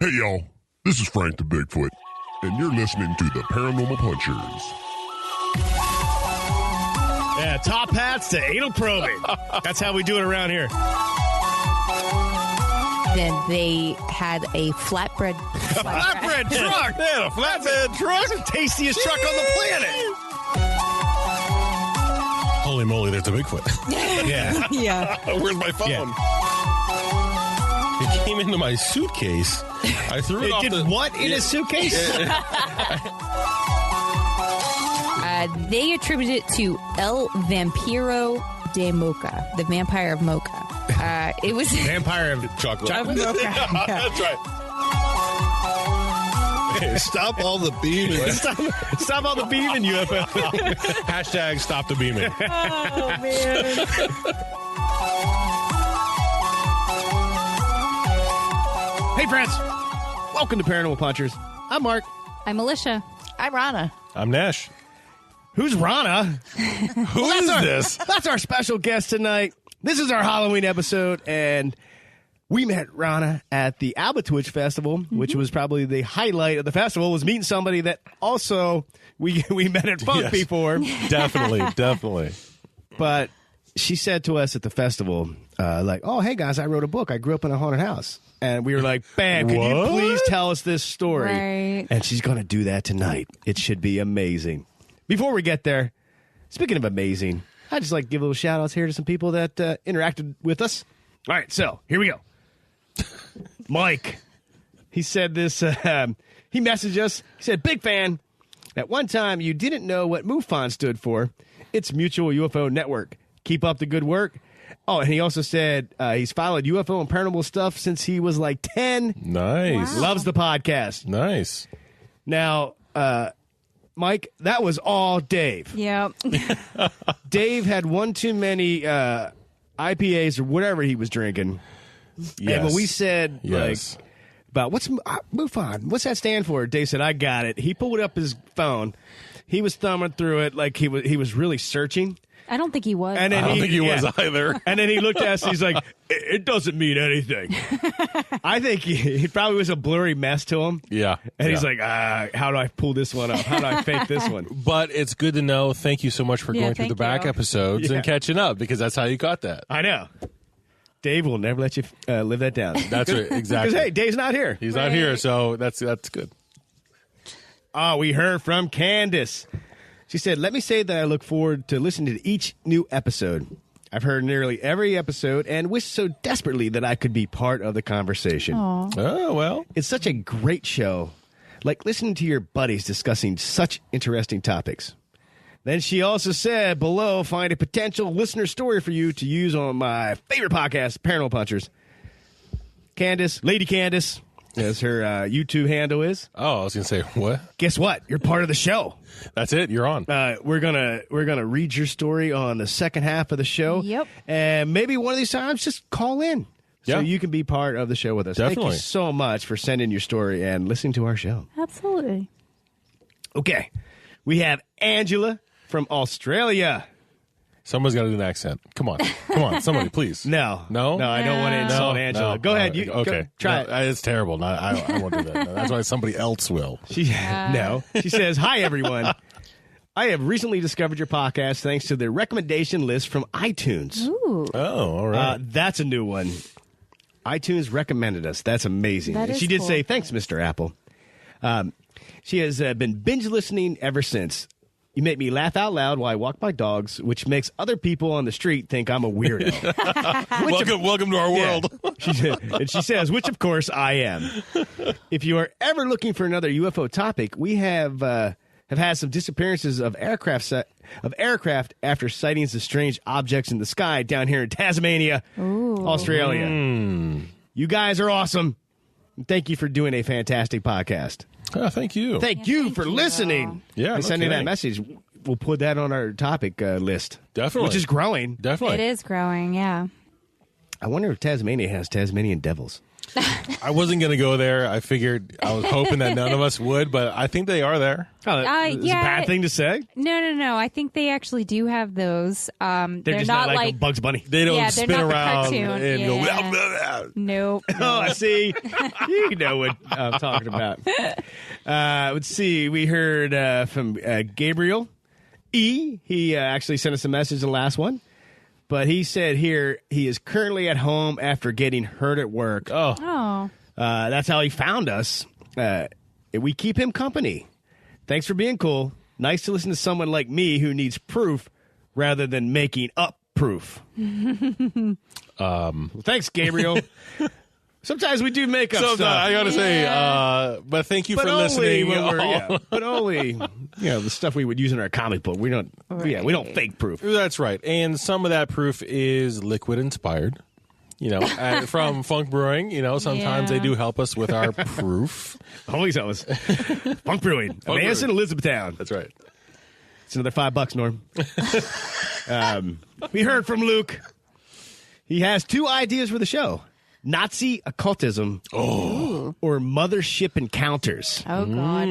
Hey, y'all. This is Frank the Bigfoot, and you're listening to the Paranormal Punchers. Yeah, top hats to anal probing. That's how we do it around here. Then they had a flatbread Flatbread truck. Yeah, a flatbed truck. That's the tastiest truck on the planet. Holy moly, there's a Bigfoot. Yeah. Yeah. Where's my phone? Yeah. It came into my suitcase. I threw it off Did what in a suitcase? They attribute it to El Vampiro de Mocha, the vampire of Mocha. It was Vampire of Chocolate. Mocha. Yeah. That's right. Hey, stop all the beaming. Stop all the beaming, UFO. Hashtag stop the beaming. Oh, man. Hey, friends. Welcome to Paranormal Punchers. I'm Mark. I'm Alicia. I'm Rana. I'm Nash. Who's Rana? Who is this? That's our special guest tonight. This is our Halloween episode, and we met Rana at the Albatwitch Festival, which was probably the highlight of the festival, was meeting somebody that also we met at Funk Yes. before. Definitely. But she said to us at the festival, oh, hey, guys, I wrote a book. I grew up in a haunted house. And we were like, bam, could you What? please tell us this story? Right. And she's going to do that tonight. It should be amazing. Before we get there, speaking of amazing, I'd just like to give a little shout outs here to some people that interacted with us. All right, so here we go. Mike, he said this, he messaged us. He said, big fan. At one time, you didn't know what MUFON stood for. It's Mutual UFO Network. Keep up the good work. Oh, and he also said he's followed UFO and paranormal stuff since he was like 10. Nice. Wow. Loves the podcast. Nice. Now, Mike, that was all Dave. Yep. Dave had one too many IPAs or whatever he was drinking. Yes. And when we said, Yes. like, about what's MUFON? What's that stand for? Dave said, I got it. He pulled up his phone. He was thumbing through it like he was really searching. I don't think he was. And then I don't think he was either. And then he looked at us. He's like, "It doesn't mean anything." I think he probably was a blurry mess to him. Yeah. And he's yeah. like, "How do I pull this one up? How do I fake this one?" But it's good to know. Thank you so much for Yeah, going through the thank back you. episodes Yeah. and catching up, because that's how you got that. I know. Dave will never let you live that down. That's right. Exactly. Because hey, Dave's not here. He's not here, so that's good. Oh, we heard from Candace. She said, let me say that I look forward to listening to each new episode. I've heard nearly every episode and wish so desperately that I could be part of the conversation. Oh, well. It's such a great show. Like listening to your buddies discussing such interesting topics. Then she also said, below, find a potential listener story for you to use on my favorite podcast, Paranormal Punchers. Candace, Lady Candace, as her YouTube handle is. Oh, I was going to say, what? Guess what? You're part of the show. That's it. You're on. We're gonna read your story on the second half of the show. Yep. And maybe one of these times, just call in so Yeah. you can be part of the show with us. Thank Definitely. you so much for sending your story and listening to our show. Absolutely. Okay, we have Angela from Australia. Someone's got to do an accent. Come on, somebody, please. No, I don't want to insult Angela. Go ahead, you Okay, go, try No, it. It's terrible. No, I won't do that. No, that's why somebody else will. She says, "Hi everyone. I have recently discovered your podcast thanks to the recommendation list from iTunes. Ooh. Oh, all right. That's a new one. iTunes recommended us. That's amazing. That And is she did cool. say, thanks, Mr. Apple. She has been binge listening ever since. You make me laugh out loud while I walk my dogs, which makes other people on the street think I'm a weirdo. welcome to our world. And she says, which of course I am. If you are ever looking for another UFO topic, we have had some disappearances of aircraft after sightings of strange objects in the sky down here in Tasmania, Australia. You guys are awesome. Thank you for doing a fantastic podcast. Oh, thank you. Thank you for listening. Yeah, and no sending that kidding. message. We'll put that on our topic list. Definitely. Which is growing. Definitely. It is growing, yeah. I wonder if Tasmania has Tasmanian devils. I wasn't going to go there. I figured I was hoping that none of us would, but I think they are there. Oh, it's yeah. a bad thing to say. No. I think they actually do have those. They're just not like Bugs Bunny. They don't they're spin not the around cartoon. and go. Yeah. Blah, blah, blah. Nope. Oh, I see. You know what I'm talking about. Let's see. We heard from Gabriel E. He actually sent us a message in the last one. But he said here he is currently at home after getting hurt at work. Oh. That's how he found us. We keep him company. Thanks for being cool. Nice to listen to someone like me who needs proof rather than making up proof. Thanks, Gabriel. Sometimes we do make up stuff. I got to say, but thank you for listening. But only the stuff we would use in our comic book. We don't. Right. Yeah, we don't fake proof. That's right. And some of that proof is liquid inspired. From Funk Brewing. Sometimes they do help us with our proof. Always help us. Funk Brewing. Amanda in Elizabethtown. That's right. It's another $5, Norm. We heard from Luke. He has 2 ideas for the show. Nazi occultism or mothership encounters. Oh, God.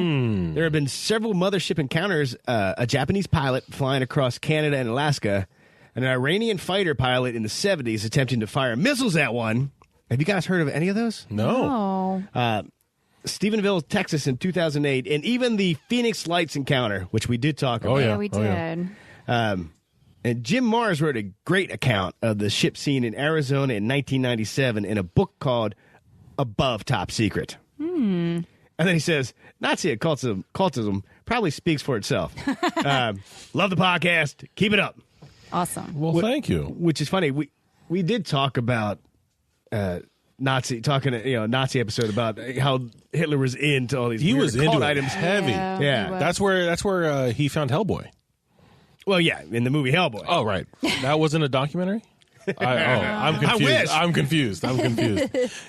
There have been several mothership encounters. A Japanese pilot flying across Canada and Alaska, and an Iranian fighter pilot in the 70s attempting to fire missiles at one. Have you guys heard of any of those? No. Oh. Stephenville, Texas in 2008, and even the Phoenix Lights encounter, which we did talk about. Yeah, we did. And Jim Mars wrote a great account of the ship scene in Arizona in 1997 in a book called Above Top Secret. And then he says, Nazi occultism probably speaks for itself. Love the podcast. Keep it up. Awesome. Well, thank you. Which is funny. We did talk about Nazi episode about how Hitler was into all these He weird was into occult it items. heavy. Yeah. That's where he found Hellboy. Well, yeah, in the movie Hellboy. Oh, right. That wasn't a documentary? I'm confused. I wish. I'm confused.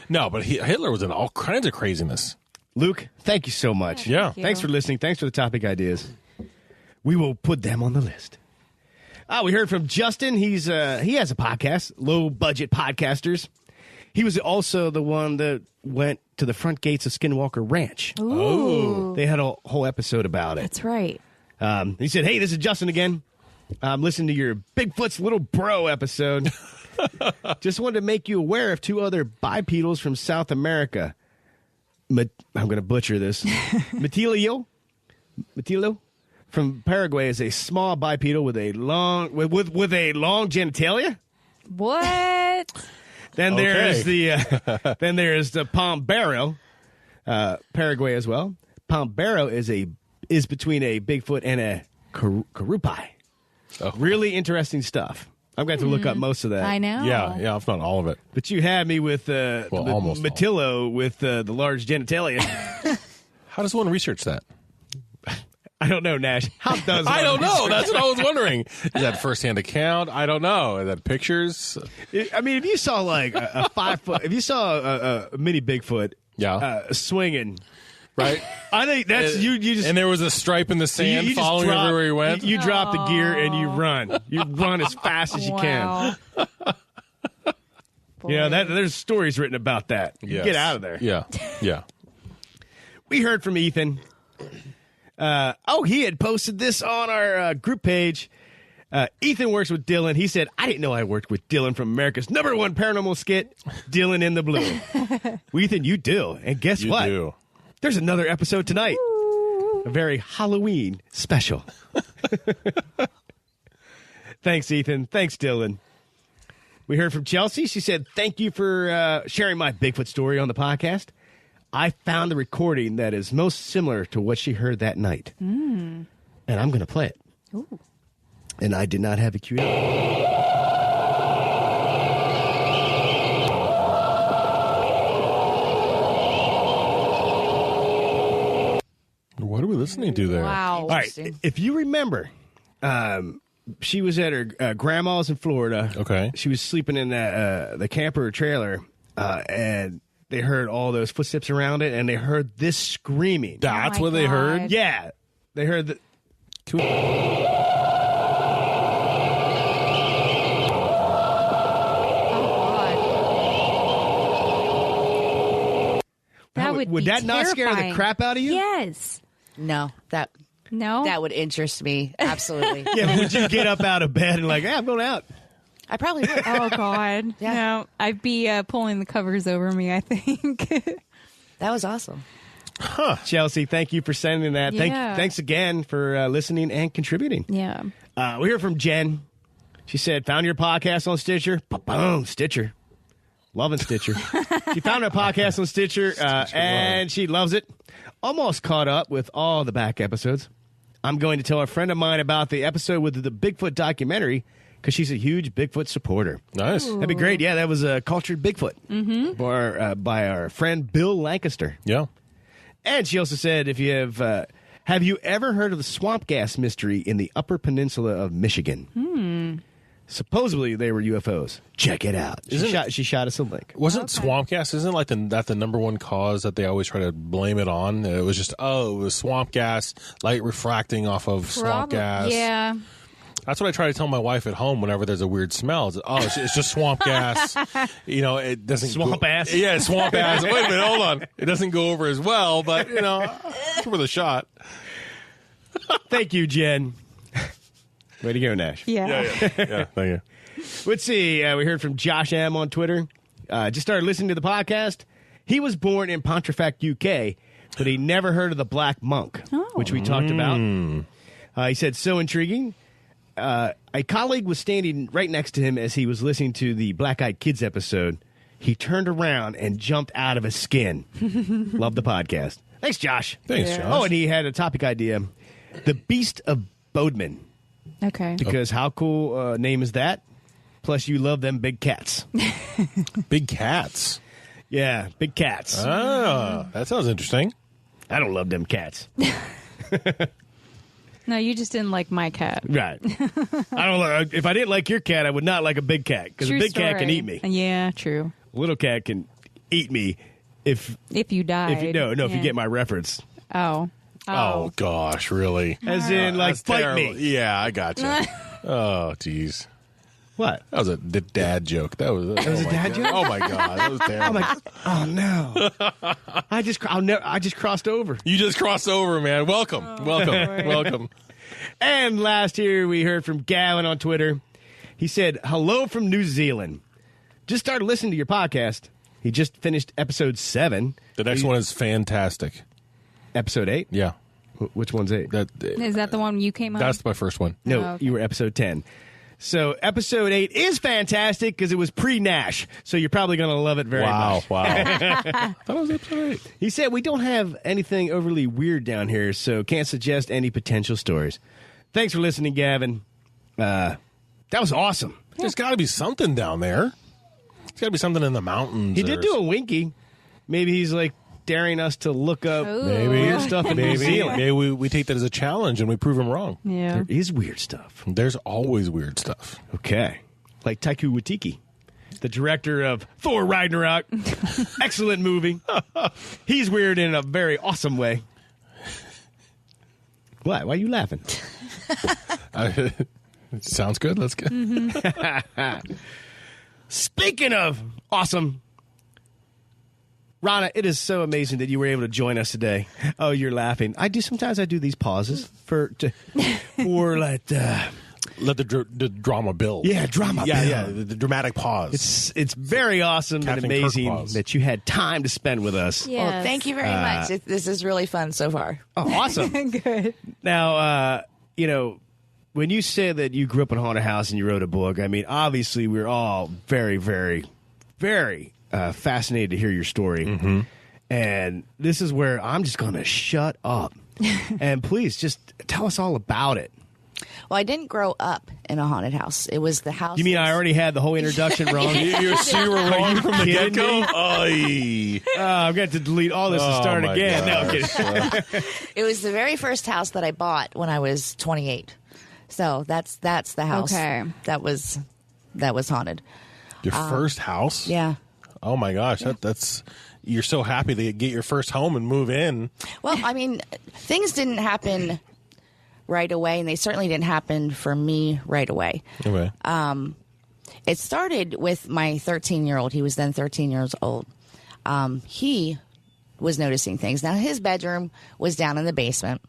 No, but Hitler was in all kinds of craziness. Luke, thank you so much. Yeah. Thanks for listening. Thanks for the topic ideas. We will put them on the list. We heard from Justin. He has a podcast, Low Budget Podcasters. He was also the one that went to the front gates of Skinwalker Ranch. Ooh. They had a whole episode about it. That's right. He said, hey, this is Justin again. I'm listening to your Bigfoot's Little Bro episode. Just wanted to make you aware of 2 other bipedals from South America. I'm going to butcher this. Matilio from Paraguay is a small bipedal with a long genitalia. What? Then there's the Pombero, Paraguay as well. Pombero is between a Bigfoot and a Karupai. Oh. Really interesting stuff. I'm going to look up most of that. I know. Yeah, if not all of it. But you had me with almost Matillo with the large genitalia. How does one research that? I don't know, Nash. How does I don't one know. research That's what I was wondering. Is that firsthand account? I don't know. Is that pictures? I mean, if you saw like a 5 foot, if you saw a mini Bigfoot, swinging, right? I think that's you. Just and there was a stripe in the sand you following everywhere he went. You drop the gear and you run. You run as fast as you can. There's stories written about that. Yes. Get out of there. Yeah. We heard from Ethan. He had posted this on our group page. Ethan works with Dylan. He said, I didn't know I worked with Dylan from America's #1 paranormal skit, Dylan in the Blue. Well, Ethan, you do. And guess what? You do. There's another episode tonight. A very Halloween special. Thanks, Ethan. Thanks, Dylan. We heard from Chelsea. She said, thank you for sharing my Bigfoot story on the podcast. I found the recording that is most similar to what she heard that night. And I'm going to play it. Ooh. And I did not have it queued up. What are we listening to there? Wow. All right. If you remember, she was at her grandma's in Florida. Okay. She was sleeping in the camper trailer, and they heard all those footsteps around it, and they heard this screaming. That's Oh my what they heard? God. Yeah. They heard the... Oh, That would be that not scare the terrifying. crap out of you? Yes. No, that would interest me. Absolutely. Yeah, but would you get up out of bed and like, I'm going out? I probably would. Oh, God. Yeah. No, I'd be pulling the covers over me, I think. That was awesome. Chelsea, thank you for sending that. Yeah. Thanks again for listening and contributing. Yeah. We heard from Jen. She said, found your podcast on Stitcher. Boom, Stitcher. Loving Stitcher. She found our podcast on Stitcher, and she loves it. Almost caught up with all the back episodes. I'm going to tell a friend of mine about the episode with the Bigfoot documentary because she's a huge Bigfoot supporter. Nice. That'd be great. Yeah, that was Cultured Bigfoot by our friend Bill Lancaster. Yeah. And she also said, if you have you ever heard of the swamp gas mystery in the Upper Peninsula of Michigan? Supposedly they were UFOs. Check it out. She shot us a link. Wasn't swamp gas, isn't like that the number one cause that they always try to blame it on? It was just, it was swamp gas, light refracting off of swamp gas. Yeah. That's what I try to tell my wife at home whenever there's a weird smell. It's just swamp gas. It doesn't Swamp ass? Yeah, it's swamp ass. Wait a minute, hold on. It doesn't go over as well, but, it's worth a shot. Thank you, Jen. Way to go, Nash. Yeah. Yeah, thank you. Let's see. We heard from Josh M. on Twitter. Just started listening to the podcast. He was born in Pontefract, UK, but he never heard of the Black Monk, which we talked about. He said, so intriguing. A colleague was standing right next to him as he was listening to the Black Eyed Kids episode. He turned around and jumped out of his skin. Love the podcast. Thanks, Josh. Thanks, Josh. Oh, and he had a topic idea. The Beast of Bodmin. Okay. Because how cool name is that? Plus, you love them big cats. Big cats. Yeah, big cats. Oh, that sounds interesting. I don't love them cats. No, you just didn't like my cat. Right. I don't. If I didn't like your cat, I would not like a big cat because a True big cat can story. eat me. Yeah, true. A little cat can eat me if you died. if you get my reference. Oh gosh, really? As in, like, That's bite terrible. me. Yeah, I gotcha. Oh, jeez. What? That was the dad joke. That was was a dad joke? Oh my god, that was terrible. I'm like, oh no! I just crossed over. You just crossed over, man. Welcome. Welcome. And last year, we heard from Gavin on Twitter. He said, hello from New Zealand. Just started listening to your podcast. He just finished episode 7. The next one is fantastic. Episode 8? Yeah. Which one's 8? Is that the one you came on? That's my first one. No, Oh, okay. you were episode 10. So episode 8 is fantastic because it was pre-Nash. So you're probably going to love it very much. Wow. That was episode 8. He said, we don't have anything overly weird down here, so can't suggest any potential stories. Thanks for listening, Gavin. That was awesome. There's got to be something down there. There's got to be something in the mountains. He did do a winky. Maybe he's like daring us to look up weird stuff in New Zealand. Maybe we take that as a challenge and we prove him wrong. Yeah. There is weird stuff. There's always weird stuff. Okay. Like Taika Waititi, the director of Thor Ragnarok. Excellent movie. He's weird in a very awesome way. What? Why are you laughing? It sounds good. Let's go. Speaking of awesome, Rona, it is so amazing that you were able to join us today. Oh, you're laughing. Sometimes I do these pauses for like Let the drama build. Yeah, drama Yeah, build. yeah. The dramatic pause. It's very awesome Captain and Kirk amazing pause. that you had time to spend with us. Yes. Well, thank you very much. This is really fun so far. Oh, awesome. Good. Now, when you said that you grew up in a haunted house and you wrote a book, I mean, obviously we're all very, very, very fascinated to hear your story. Mm-hmm. And this is where I'm just going to shut up. And please, just tell us all about it. Well, I didn't grow up in a haunted house. It was the house. You mean I already had the whole introduction wrong? You were wrong from the kidding get-go? me? I've got to delete all this and start my again. No, I'm gosh. kidding. It was the very first house that I bought when I was 28. So that's the house. Okay. That was haunted. Your first house? Yeah. Oh my gosh, that's you're so happy to get your first home and move in. Well, I mean, things didn't happen right away, and they certainly didn't happen for me right away. Okay. It started with my 13-year-old. He was then 13 years old. He was noticing things. Now, his bedroom was down in the basement.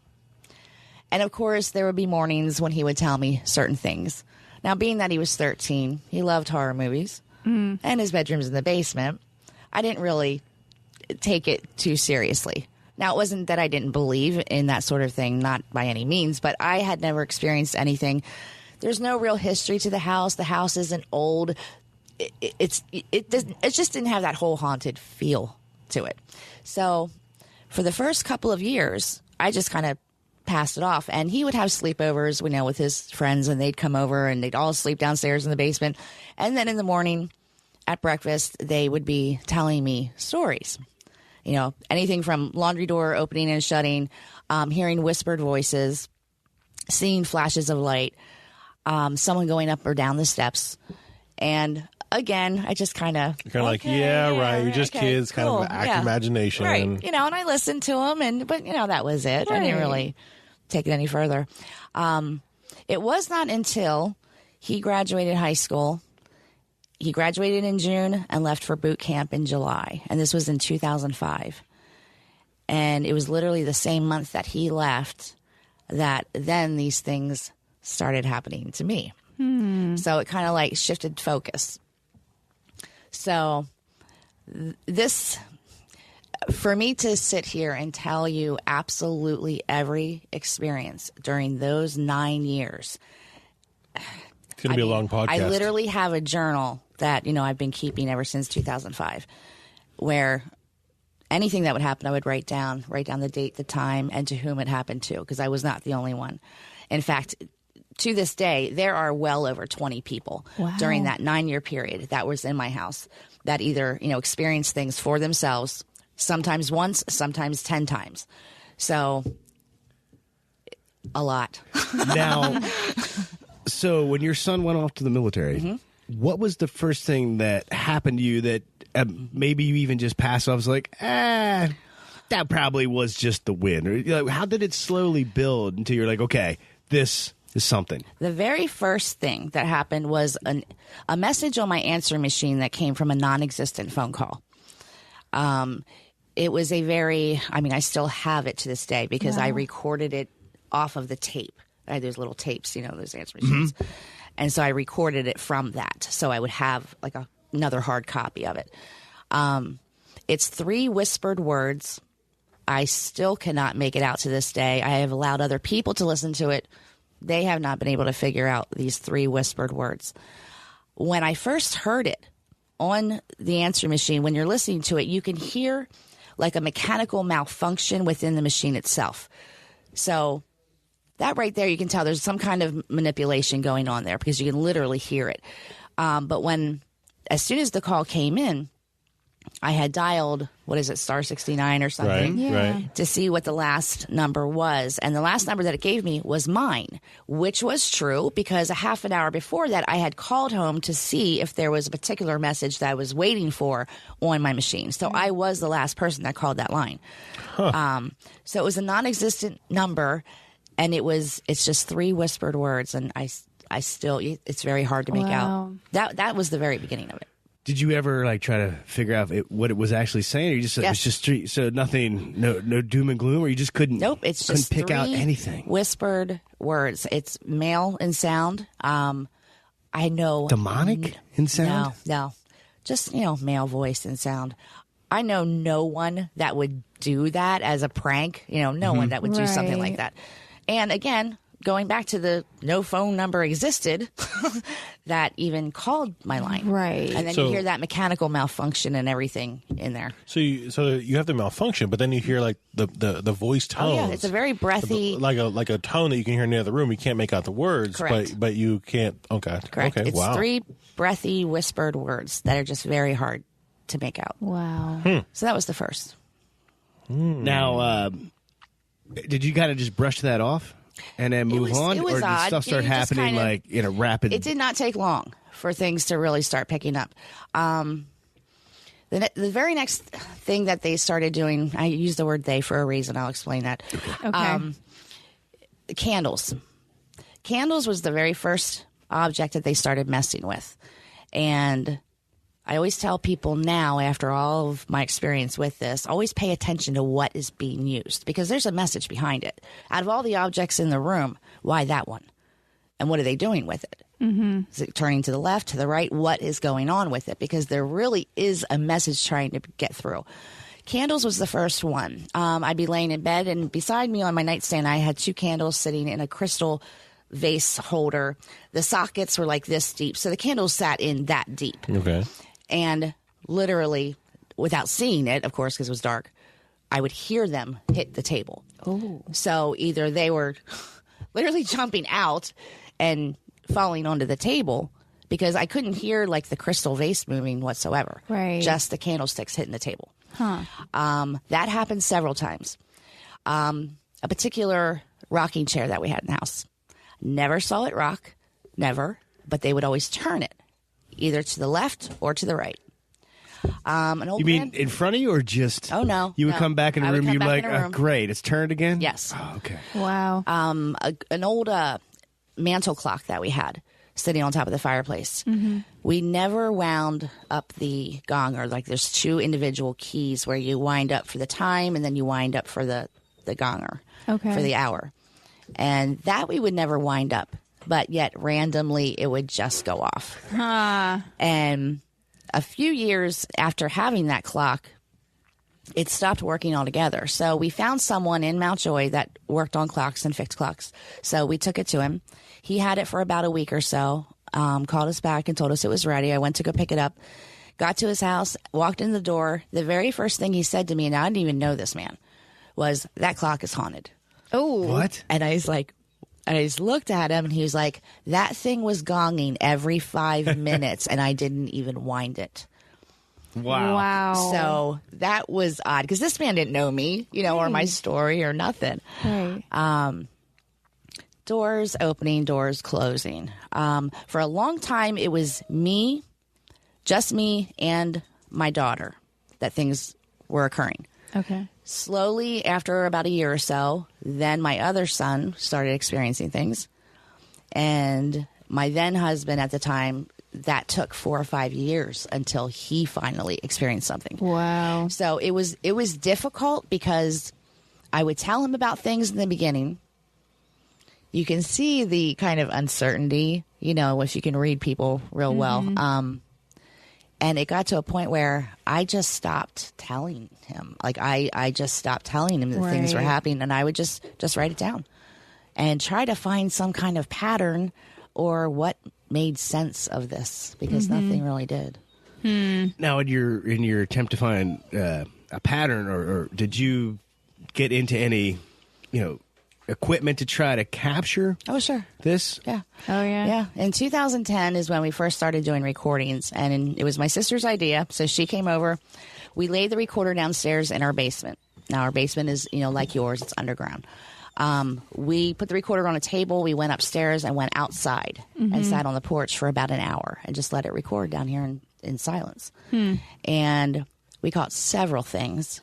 And, of course, there would be mornings when he would tell me certain things. Now, being that he was 13, he loved horror movies, and his bedroom's in the basement, I didn't really take it too seriously. Now, it wasn't that I didn't believe in that sort of thing, not by any means, but I had never experienced anything. There's no real history to the house. The house isn't old. It just didn't have that whole haunted feel to it. So for the first couple of years, I just kind of passed it off. And he would have sleepovers, with his friends, and they'd come over and they'd all sleep downstairs in the basement. And then in the morning at breakfast, they would be telling me stories. Anything from laundry door opening and shutting, hearing whispered voices, seeing flashes of light, someone going up or down the steps. And again, I just kind of... You're kind of like, yeah, right. You're just kids, cool, kind of active imagination. Right. And I listened to them, but that was it. Right. I didn't really take it any further. It was not until he graduated high school. He graduated in June and left for boot camp in July. And this was in 2005. And it was literally the same month that he left that then these things started happening to me. So it kind of like shifted focus. So this, for me to sit here and tell you absolutely every experience during those 9 years. It's going to be a long podcast. I literally have a journal that, I've been keeping ever since 2005, where anything that would happen, I would write down the date, the time, and to whom it happened to, because I was not the only one. In fact, to this day, there are well over 20 people during that 9-year period that was in my house that either, experienced things for themselves, sometimes once, sometimes 10 times. So, a lot. Now, so when your son went off to the military, what was the first thing that happened to you that maybe you even just passed off as like, that probably was just the wind? Or how did it slowly build until you're like, okay, this is something? The very first thing that happened was a message on my answer machine that came from a non-existent phone call. It was I still have it to this day because I recorded it off of the tape. I had those little tapes, those answer machines. And so I recorded it from that. So I would have like another hard copy of it. It's 3 whispered words. I still cannot make it out to this day. I have allowed other people to listen to it. They have not been able to figure out these 3 whispered words. When I first heard it on the answer machine, when you're listening to it, you can hear like a mechanical malfunction within the machine itself. So that right there, you can tell there's some kind of manipulation going on there because you can literally hear it. But as soon as the call came in, I had dialed, star 69 or something, right. to see what the last number was. And the last number that it gave me was mine, which was true because a half an hour before that, I had called home to see if there was a particular message that I was waiting for on my machine. So I was the last person that called that line. So it was a non-existent number, and it's just 3 whispered words, and I still, it's very hard to make out. That was the very beginning of it. Did you ever try to figure out what it was actually saying, or you just it was just so nothing, no doom and gloom, or you just couldn't? Nope, it's just pick out anything. Whispered words. It's male in sound. I know demonic in sound. No, just male voice and sound. I know no one that would do that as a prank. No one that would do something like that. And again, going back to the no phone number existed that even called my line. Right. And then you hear that mechanical malfunction and everything in there. So you have the malfunction, but then you hear like the voice tones. Oh, yeah. It's a very breathy. Like a tone that you can hear in the other room. You can't make out the words. Correct. But you can't. Okay. Correct. Okay. It's 3 breathy whispered words that are just very hard to make out. Wow. So that was the first. Now, did you kind of just brush that off and then move on, or did odd. stuff start happening in a rapid? It did not take long for things to really start picking up. The very next thing that they started doing, I use the word "they" for a reason. I'll explain that. Okay. Candles. Candles was the very first object that they started messing with, and I always tell people now, after all of my experience with this, always pay attention to what is being used because there's a message behind it. Out of all the objects in the room, why that one? And what are they doing with it? Mm-hmm. Is it turning to the left, to the right? What is going on with it? Because there really is a message trying to get through. Candles was the first one. I'd be laying in bed, and beside me on my nightstand, I had 2 candles sitting in a crystal vase holder. The sockets were like this deep, so the candles sat in that deep. Okay. And literally, without seeing it, of course, because it was dark, I would hear them hit the table. Oh. So either they were literally jumping out and falling onto the table because I couldn't hear like the crystal vase moving whatsoever. Right. Just the candlesticks hitting the table. Huh. That happened several times. A particular rocking chair that we had in the house. Never saw it rock. Never. But they would always turn it. Either to the left or to the right. An old You mean man, in front of you or just? Oh, no, You would no. come back in I a would room. come You'd be back like, in a room. great, it's turned again. Yes. Oh, okay. Wow. An old mantle clock that we had sitting on top of the fireplace. Mm-hmm. We never wound up the gong, or like there's 2 individual keys where you wind up for the time and then you wind up for the gonger Okay. for the hour. And that we would never wind up, but yet randomly it would just go off. Huh. And a few years after having that clock, it stopped working altogether. So we found someone in Mount Joy that worked on clocks and fixed clocks. So we took it to him. He had it for about a week or so, called us back and told us it was ready. I went to go pick it up, got to his house, walked in the door. The very first thing he said to me, and I didn't even know this man, was, "That clock is haunted." Oh. What? And I was like, and I just looked at him and he was like, "That thing was gonging every 5 minutes and I didn't even wind it." Wow. Wow. So that was odd because this man didn't know me, or my story or nothing. Right. Doors opening, doors closing. For a long time, it was me, just me and my daughter that things were occurring. Okay. Slowly, after about a year or so, then my other son started experiencing things. And my then husband at the time, that took 4 or 5 years until he finally experienced something. Wow. So it was difficult because I would tell him about things in the beginning. You can see the kind of uncertainty, if you can read people real well. And it got to a point where I just stopped telling him. Like I just stopped telling him that things were Right. happening, and I would just write it down and try to find some kind of pattern or what made sense of this because nothing really did. Now, in your attempt to find a pattern, or did you get into any, equipment to try to capture Oh, sure. this? Yeah. Oh, yeah. Yeah. In 2010 is when we first started doing recordings, and it was my sister's idea. So she came over. We laid the recorder downstairs in our basement. Now, our basement is, like yours, it's underground. We put the recorder on a table. We went upstairs and went outside and sat on the porch for about an hour and just let it record down here in silence. And we caught several things.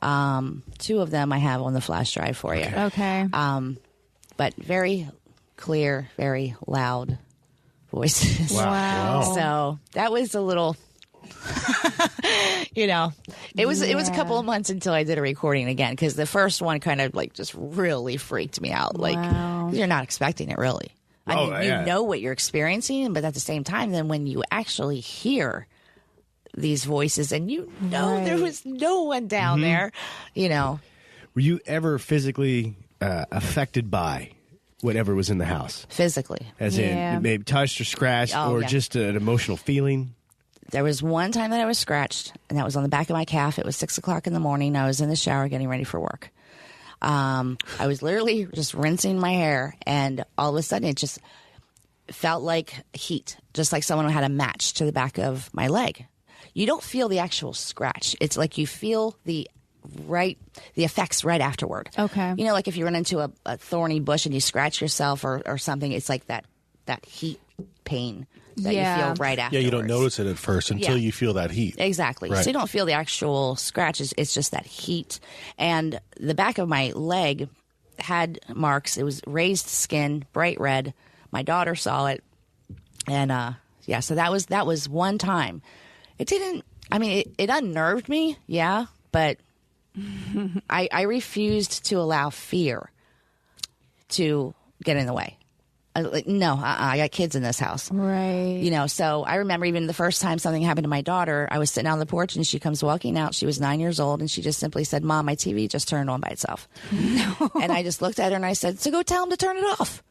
2 of them I have on the flash drive for you. Okay. But very clear, very loud voices. Wow. So that was a little, it was a couple of months until I did a recording again because the first one kind of like just really freaked me out. Like Wow. you're not expecting it really. I Oh, mean, yeah. you know what you're experiencing, but at the same time, then when you actually hear these voices and there was no one down there, Were you ever physically affected by whatever was in the house? physically. As Yeah. in maybe touched or scratched, Oh, or yeah. just an emotional feeling? There was one time that I was scratched, and that was on the back of my calf. It was 6:00 in the morning. I was in the shower getting ready for work. I was literally just rinsing my hair, and all of a sudden it just felt like heat, just like someone had a match to the back of my leg. You don't feel the actual scratch. It's like you feel the effects right afterward. Okay. Like if you run into a thorny bush and you scratch yourself or something, it's like that heat pain that Yeah. you feel right Yeah, afterwards. you don't notice it at first until Yeah. you feel that heat. Exactly. Right. So you don't feel the actual scratches. It's just that heat. And the back of my leg had marks. It was raised skin, bright red. My daughter saw it. And so that was one time. It didn't. I mean, it unnerved me, yeah, but I refused to allow fear to get in the way. No, I got kids in this house. Right. You know, so I remember even the first time something happened to my daughter, I was sitting on the porch and she comes walking out. She was 9 years old and she just simply said, Mom, my TV just turned on by itself. No. And I just looked at her and I said, so go tell him to turn it off.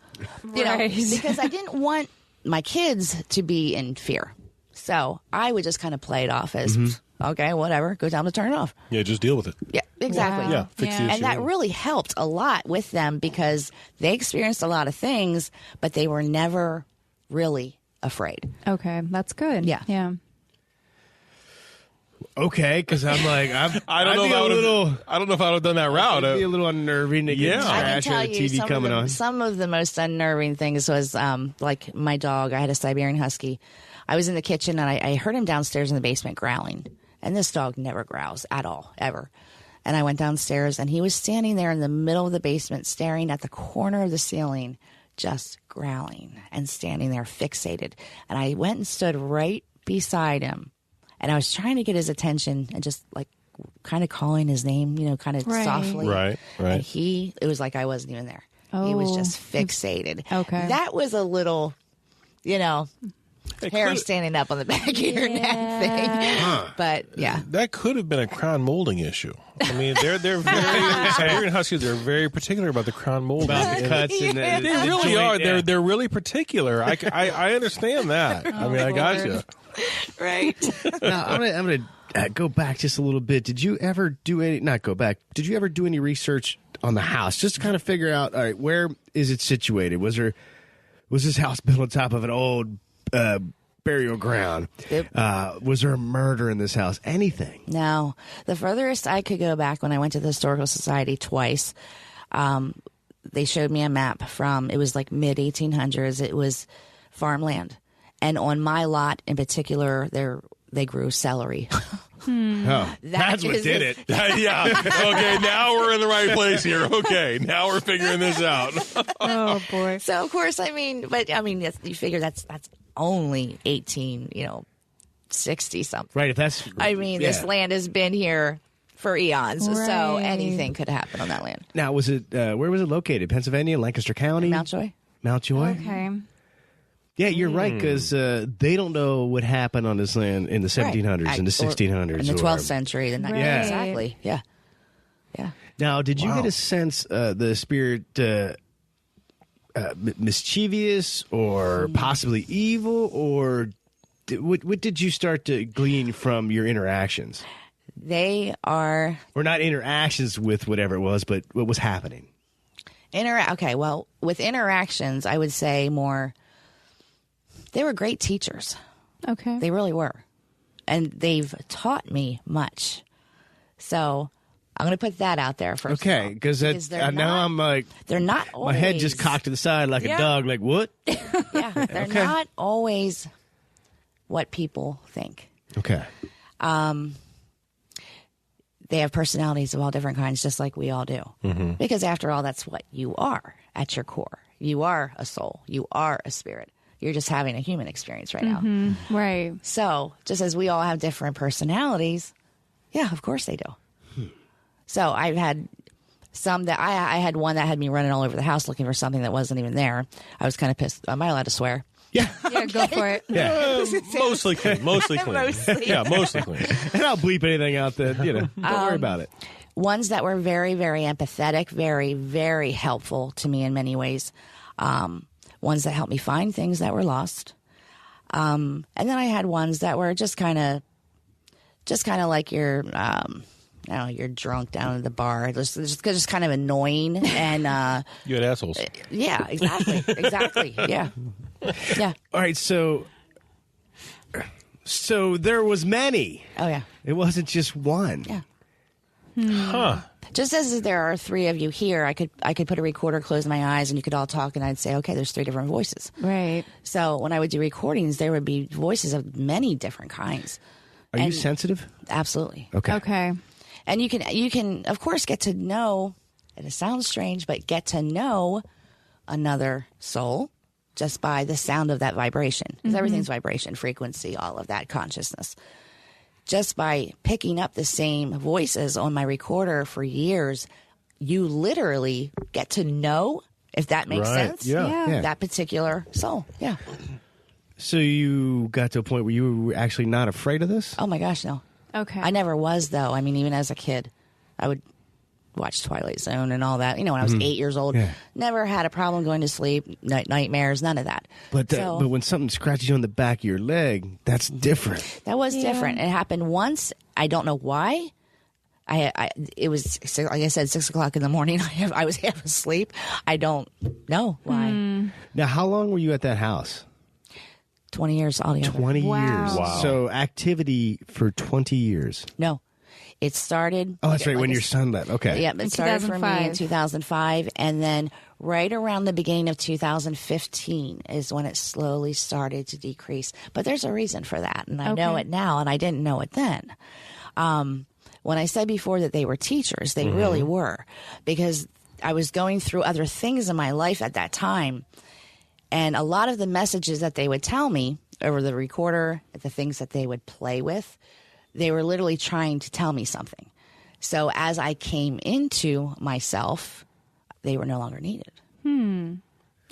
You know, because I didn't want my kids to be in fear. So I would just kind of play it off as, okay, whatever, go tell them to turn it off. Yeah, just deal with it. Yeah, exactly. Wow. Yeah, fix the issue. And that really helped a lot with them because they experienced a lot of things, but they were never really afraid. Okay, that's good. Yeah. Yeah. Okay, because I'm like, I don't know if I would have done that route. It'd be a little unnerving to get Yeah. I can trash tell or the you TV coming on. some of the most unnerving things was like my dog. I had a Siberian Husky. I was in the kitchen and I heard him downstairs in the basement growling. And this dog never growls at all, ever. And I went downstairs and he was standing there in the middle of the basement staring at the corner of the ceiling, just growling and standing there fixated. And I went and stood right beside him. And I was trying to get his attention and just like kind of calling his name, you know, kind of Right. softly. Right. And it was like I wasn't even there. He was Oh. just fixated. Okay. That was a little, you know, hair could- standing up on the back of your neck thing. But yeah. That could have been a crown molding issue. I mean, they're very Siberian Huskies. They're very particular about the crown molding. About the cuts and They really are. They're really particular. I understand that. I mean, I got you. Right. Now, I'm gonna go back just a little bit. Did you ever do any? Not go back. Did you ever do any research on the house just to kind of figure out? All right, where is it situated? Was this house built on top of an old burial ground? Yep. Was there a murder in this house? Anything? No. The furthest I could go back when I went to the Historical Society twice, they showed me a map from, it was like mid 1800s. It was farmland. And on my lot in particular, they grew celery. Oh, that's what is did a- it. Yeah. Okay, now we're in the right place here. Okay, now we're figuring this out. Oh boy. So of course, you figure that's only 60 something. Right. If that's This land has been here for eons, so Right. anything could happen on that land. Now, was it where was it located? Pennsylvania, Lancaster County, Mountjoy. Mountjoy. Okay. Yeah, you're right, because they don't know what happened on this land in the 1700s, Right. in the 1600s. In the or- 12th century. Right. Yeah. Exactly. Yeah. Yeah. Now, did you get a sense the spirit mischievous or possibly evil, or what did you start to glean from your interactions? They are Or not interactions with whatever it was, but what was happening? okay, well, with interactions, I would say more they were great teachers. Okay. They really were. And they've taught me much. So I'm going to put that out there first. Okay, because they're now I'm like, they're not always, my head just cocked to the side like a Yeah. dog. Like, what? Yeah, they're Okay. not always what people think. Okay. They have personalities of all different kinds, just like we all do. Mm-hmm. Because after all, that's what you are at your core. You are a soul. You are a spirit. You're just having a human experience right now. Right. So just as we all have different personalities, yeah, of course they do. So I've had some that I had one that had me running all over the house looking for something that wasn't even there. I was kind of pissed. Am I allowed to swear? Yeah. Yeah, go for it. Yeah. Mostly clean. Mostly clean. Mostly. Yeah, mostly clean. And I'll bleep anything out that, don't worry about it. Ones that were very, very empathetic, very, very helpful to me in many ways. Ones that helped me find things that were lost. And then I had ones that were just kind of like you're drunk down at the bar. Just kind of annoying. And You had assholes. yeah, exactly. Yeah. Yeah. All right, so there was many. Oh, yeah. It wasn't just one. Yeah. Huh. Just as there are three of you here, I could put a recorder, close my eyes, and you could all talk, and I'd say, okay, there's three different voices. Right. So when I would do recordings, there would be voices of many different kinds. Are you And- sensitive? Absolutely. Okay. Okay. And you can of course get to know, and it sounds strange, but get to know another soul just by the sound of that vibration. Because everything's vibration, frequency, all of that consciousness. just by picking up the same voices on my recorder for years, you literally get to know, if that makes Right. sense, Yeah. that particular soul. Yeah. So you got to a point where you were actually not afraid of this? Oh my gosh, no. Okay. I never was, though. I mean, even as a kid, I would watch Twilight Zone and all that. You know, when I was 8 years old, Yeah. never had a problem going to sleep, nightmares, none of that. But So- but when something scratches you on the back of your leg, that's different. That was different. It happened once. I don't know why. It was, like I said, 6 o'clock in the morning. I was half asleep. I don't know why. Now, how long were you at that house? 20 years altogether. 20 Wow. years. Wow. So activity for 20 years. No, it started. Oh, that's right. like When I your son left. Okay. Yeah, it In started for me in 2005. 2005, and then right around the beginning of 2015 is when it slowly started to decrease. But there's a reason for that, and I know Okay. it now, and I didn't know it then. When I said before that they were teachers, they really were, because I was going through other things in my life at that time, and a lot of the messages that they would tell me over the recorder, the things that they would play with, they were literally trying to tell me something. So as I came into myself, they were no longer needed.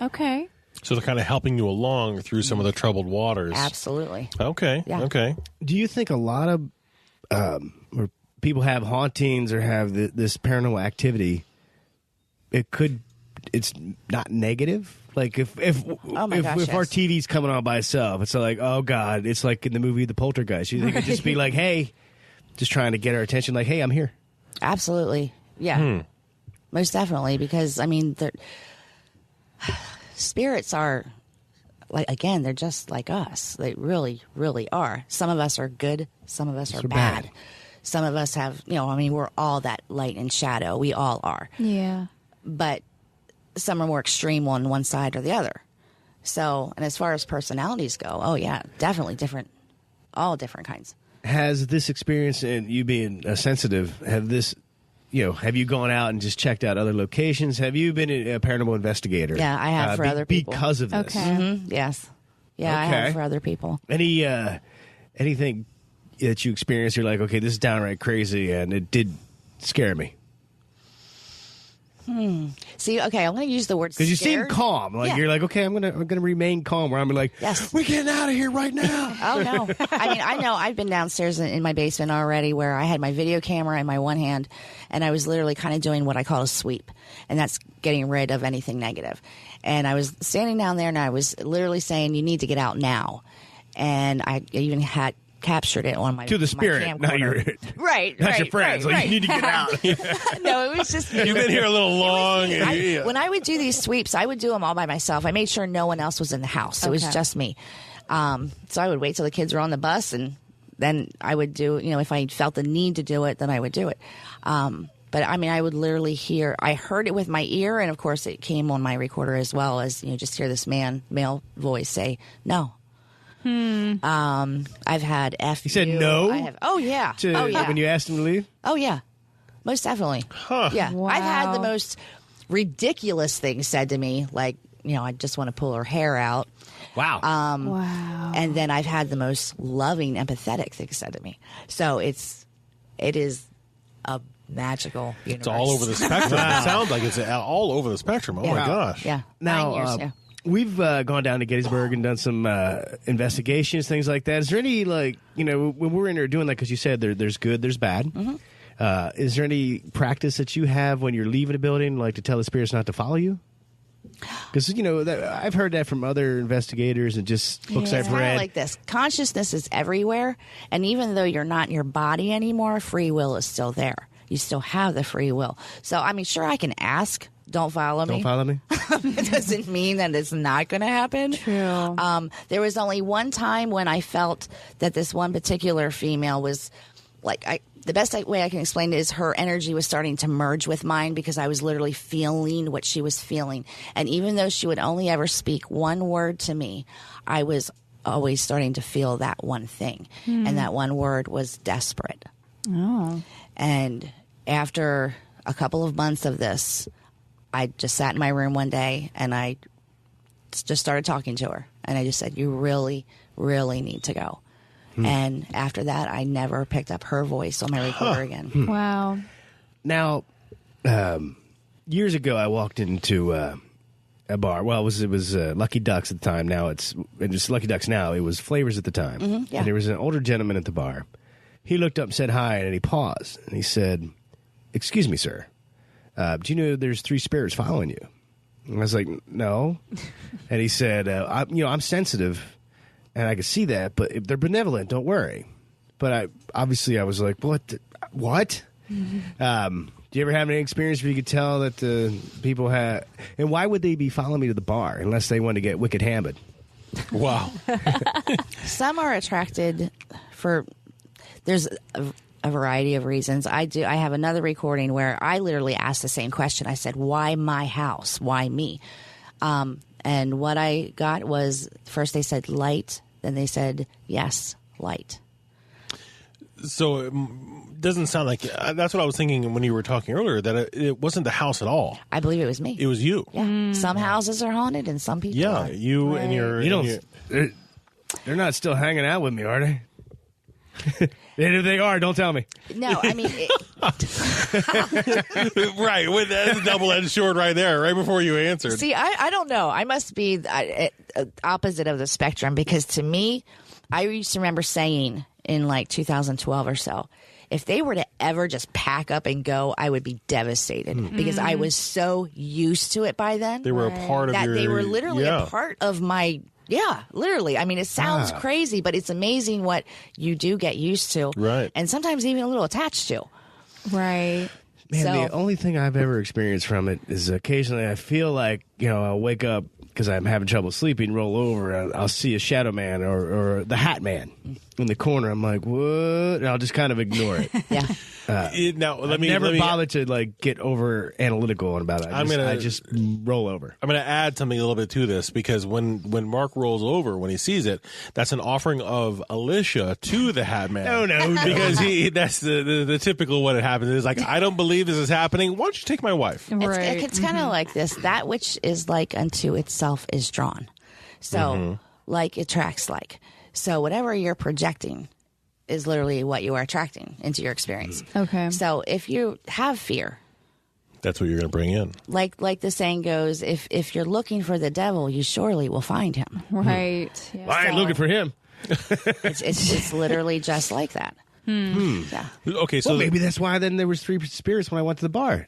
Okay. So they're kind of helping you along through some of the troubled waters. Absolutely. Okay. Yeah. Okay. Do you think a lot of or people have hauntings or have this paranormal activity? It's not negative. Like if Oh my gosh, if our yes. TV's coming on by itself, it's like, oh God, it's like in the movie The Poltergeist. You think it'd just be like, hey, just trying to get our attention, like, hey, I'm here. Absolutely. Yeah. Most definitely. Because, I mean, spirits are, like, again, they're just like us. They really, really are. Some of us are good. Some of us are bad. Some of us have, I mean, we're all that light and shadow. We all are. Yeah. But some are more extreme on one side or the other. So, and as far as personalities go, oh, yeah, definitely different. All different kinds. Has this experience and you being sensitive, have you gone out and just checked out other locations? Have you been a paranormal investigator? Yeah, I have for other people. Because of this. Okay. Yes. Yeah, I Okay. have for other people. Anything that you experienced, you're like, okay, this is downright crazy, and it did scare me. See, okay, I'm going to use the word Because you seem scared. calm. Like Yeah. you're like, okay, I'm gonna remain calm. Where I'm like, Yes. we're getting out of here right now. Oh, no. I mean, I know I've been downstairs in my basement already where I had my video camera in my one hand, and I was literally kind of doing what I call a sweep, and that's getting rid of anything negative. And I was standing down there, and I was literally saying, you need to get out now. And I even had captured it on my To the my spirit, not your camcorder. Right, not right, your friends. right, Like, you need to get out. No, it was just You've been here a little long. When I would do these sweeps, I would do them all by myself. I made sure no one else was in the house. It was Okay. just me. So I would wait till the kids were on the bus, and then I would do, if I felt the need to do it, then I would do it. But I mean, I would literally I heard it with my ear, and of course it came on my recorder as well as, just hear this male voice say, no. I've had F. He said no? I have. Oh yeah. Oh yeah. When you asked him to leave? Oh yeah, most definitely. Yeah, Wow. I've had the most ridiculous things said to me, like I just want to pull her hair out, Wow. Wow. and then I've had the most loving, empathetic things said to me. So it is a magical universe. It's all over the spectrum. It sounds like it's all over the spectrum. Oh, my Yeah. gosh. Yeah. Now, 9 years. Yeah. we've gone down to Gettysburg and done some investigations, things like that. Is there any, when we're in there doing that, because you said there's good, there's bad. Mm-hmm. Is there any practice that you have when you're leaving a building, like to tell the spirits not to follow you? Because, I've heard that from other investigators and just books Yeah. I've Kind of read. like this. Consciousness is everywhere, and even though you're not in your body anymore, free will is still there. You still have the free will. So, I mean, sure, I can ask, don't follow me. Don't follow me? It doesn't mean that it's not going to happen. True. There was only one time when I felt that this one particular female was like, the best way I can explain it is her energy was starting to merge with mine because I was literally feeling what she was feeling. And even though she would only ever speak one word to me, I was always starting to feel that one thing. And that one word was desperate. Oh. And after a couple of months of this, I just sat in my room one day and I just started talking to her. And I just said, you really, really need to go. And after that, I never picked up her voice on my recorder again. Wow. Now, years ago, I walked into a bar. Well, it was Lucky Ducks at the time. Now it's Lucky Ducks now. It was Flavors at the time. Yeah. And there was an older gentleman at the bar. He looked up and said hi, and he paused. And he said, "Excuse me, sir. Do you know there's 3 spirits following you?" And I was like, "No." And he said, I'm sensitive, and I can see that, but if they're benevolent, don't worry. But I was like, what? Do you ever have any experience where you could tell that the people had... And why would they be following me to the bar unless they wanted to get wicked hammered? Wow. Some are attracted for... There's a variety of reasons. I have another recording where I literally asked the same question. I said, "Why my house? Why me?" And what I got was, first they said light, then they said, yes, light. So it doesn't sound like... that's what I was thinking when you were talking earlier, that it wasn't the house at all. I believe it was me. It was you. Yeah. Some houses are haunted and some people Yeah, are. you and your... You don't... They're not still hanging out with me, are they? And if they are, don't tell me. No, I mean... Right, with that double-edged sword right there, right before you answered. See, I don't know. I must be opposite of the spectrum, because to me, I used to remember saying in like 2012 or so, if they were to ever just pack up and go, I would be devastated because I was so used to it by then. They were a part of that your... they were literally yeah. a part of my... Yeah, literally. I mean, it sounds crazy, but it's amazing what you do get used to. Right. And sometimes even a little attached to. Right. Man, So- the only thing I've ever experienced from it is occasionally I feel like, I'll wake up because I'm having trouble sleeping, roll over, and I'll see a shadow man or the hat man in the corner. I'm like, what? And I'll just kind of ignore it. Yeah. Now, let me Never bothered to get over analytical about it. I just roll over. I'm going to add something a little bit to this, because when Mark rolls over, when he sees it, that's an offering of Alicia to the Hat Man. Oh, no. Because that's the typical what it happens. It's like, I don't believe this is happening. Why don't you take my wife? Right. It's kind of like this. That which is like unto itself is drawn. So, like attracts like. So, whatever you're projecting is literally what you are attracting into your experience. Okay. So, if you have fear, That's what you're going to bring in. like the saying goes, if you're looking for the devil, you surely will find him. Right. Yeah. I ain't looking for him. It's literally just like that. Yeah. Okay, so Well, maybe that's why then there was 3 spirits when I went to the bar.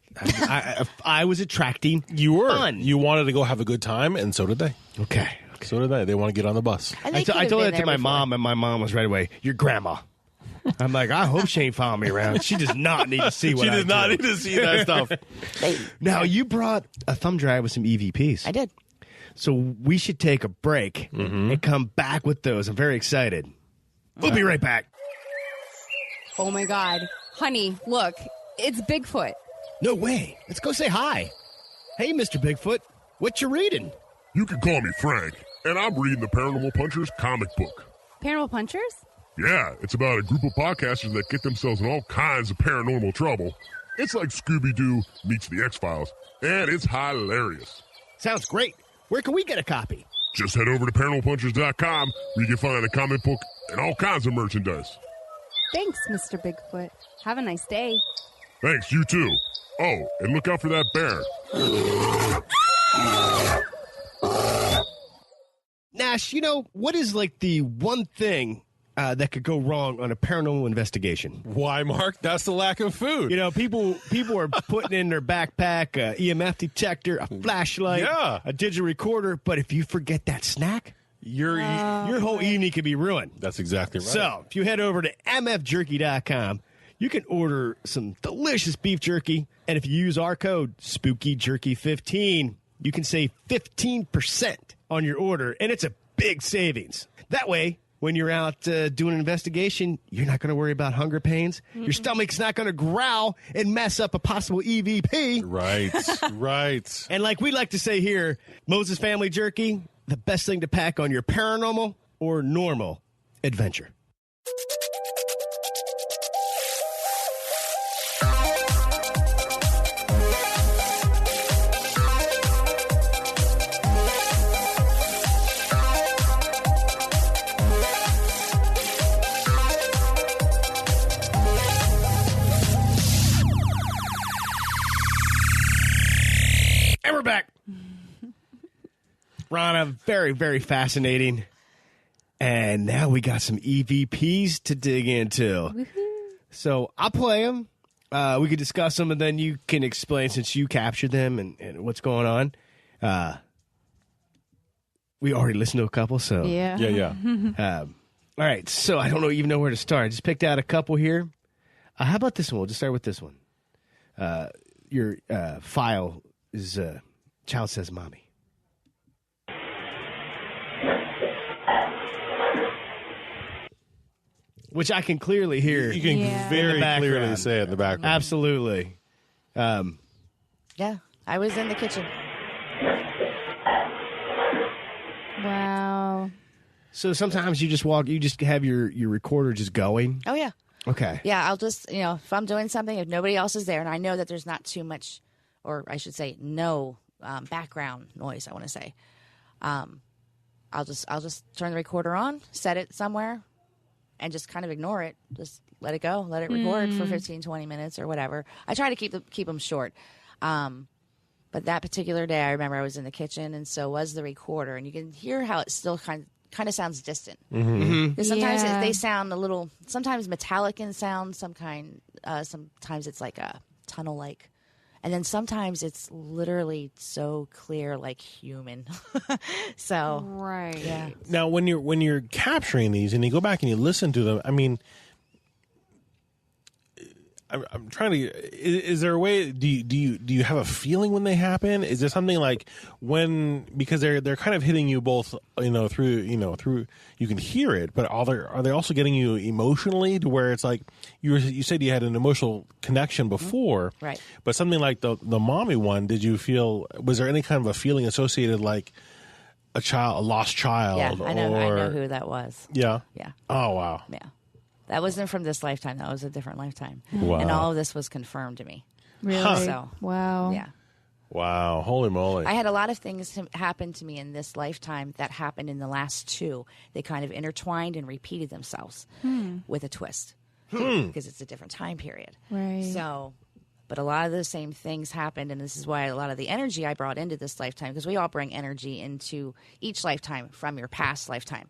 I was attracting you were. fun. You wanted to go have a good time, and so did they. Okay. So did they. They want to get on the bus. And I they could have told been that to there my before. mom, and my mom was right away, your grandma. I'm like, I hope she ain't following me around. She does not need to see what She I does not do. need to see that stuff. Now, you brought a thumb drive with some EVPs. I did. So we should take a break and come back with those. I'm very excited. We'll be right back. Oh my God. Honey, look, it's Bigfoot. No way. Let's go say hi. Hey, Mr. Bigfoot. What you reading? You can call me Frank, and I'm reading the Paranormal Punchers comic book. Paranormal Punchers? Yeah, it's about a group of podcasters that get themselves in all kinds of paranormal trouble. It's like Scooby-Doo meets the X-Files, and it's hilarious. Sounds great. Where can we get a copy? Just head over to paranormalpunchers.com where you can find a comic book and all kinds of merchandise. Thanks, Mr. Bigfoot. Have a nice day. Thanks, you too. Oh, and look out for that bear. Nash, what is the one thing that could go wrong on a paranormal investigation? Why, Mark? That's the lack of food. People are putting in their backpack a EMF detector, a flashlight, Yeah. a digital recorder, but if you forget that snack, your whole evening could be ruined. That's exactly right. So, if you head over to mfjerky.com, you can order some delicious beef jerky, and if you use our code SPOOKYJERKY15, you can save 15% on your order, and it's a big savings. That way, when you're out doing an investigation, you're not going to worry about hunger pains. Your stomach's not going to growl and mess up a possible EVP. Right, right. And like we like to say here, Moses Family Jerky, the best thing to pack on your paranormal or normal adventure. back. Rona, very, very fascinating. And now we got some EVPs to dig into. Woohoo. So I'll play them. We could discuss them, and then you can explain since you captured them and what's going on. We already listened to a couple, so Yeah. all right. So I don't even know where to start. I just picked out a couple here. How about this one? We'll just start with this one. Your file is Child Says Mommy. Which I can clearly hear. You can Yeah. very In the clearly background. say it in the background. Absolutely. Yeah, I was in the kitchen. Wow. So sometimes you just have your recorder just going. Oh, yeah. Okay. Yeah, I'll just, if I'm doing something, if nobody else is there, and I know that there's not too much, or I should say no background noise, I want to say, I'll just turn the recorder on, set it somewhere, and just kind of ignore it. Just let it go. Let it record for 15, 20 minutes or whatever. I try to keep them short. But that particular day, I remember I was in the kitchen, and so was the recorder. And you can hear how it still kind of sounds distant. Because sometimes Yeah. they sound a little, sometimes metallic in sound, sometimes it's like a tunnel-like. And then sometimes it's literally so clear, like human. So, Right. yeah. Now, when you're capturing these and you go back and you listen to them, I mean, I'm trying to. Is there a way? Do you have a feeling when they happen? Is there something like when, because they're kind of hitting you both, through you can hear it, but are they also getting you emotionally to where it's like you said you had an emotional connection before, Right? But something like the mommy one, did you feel? Was there any kind of a feeling associated like a lost child? Yeah, I know who that was. Yeah. Yeah. Oh wow. Yeah. That wasn't from this lifetime. That was a different lifetime. Wow. And all of this was confirmed to me. Really? So, Wow. yeah. Wow. Holy moly. I had a lot of things happen to me in this lifetime that happened in the last two. They kind of intertwined and repeated themselves with a twist because it's a different time period. Right. So, but a lot of the same things happened, and this is why a lot of the energy I brought into this lifetime, because we all bring energy into each lifetime from your past lifetime.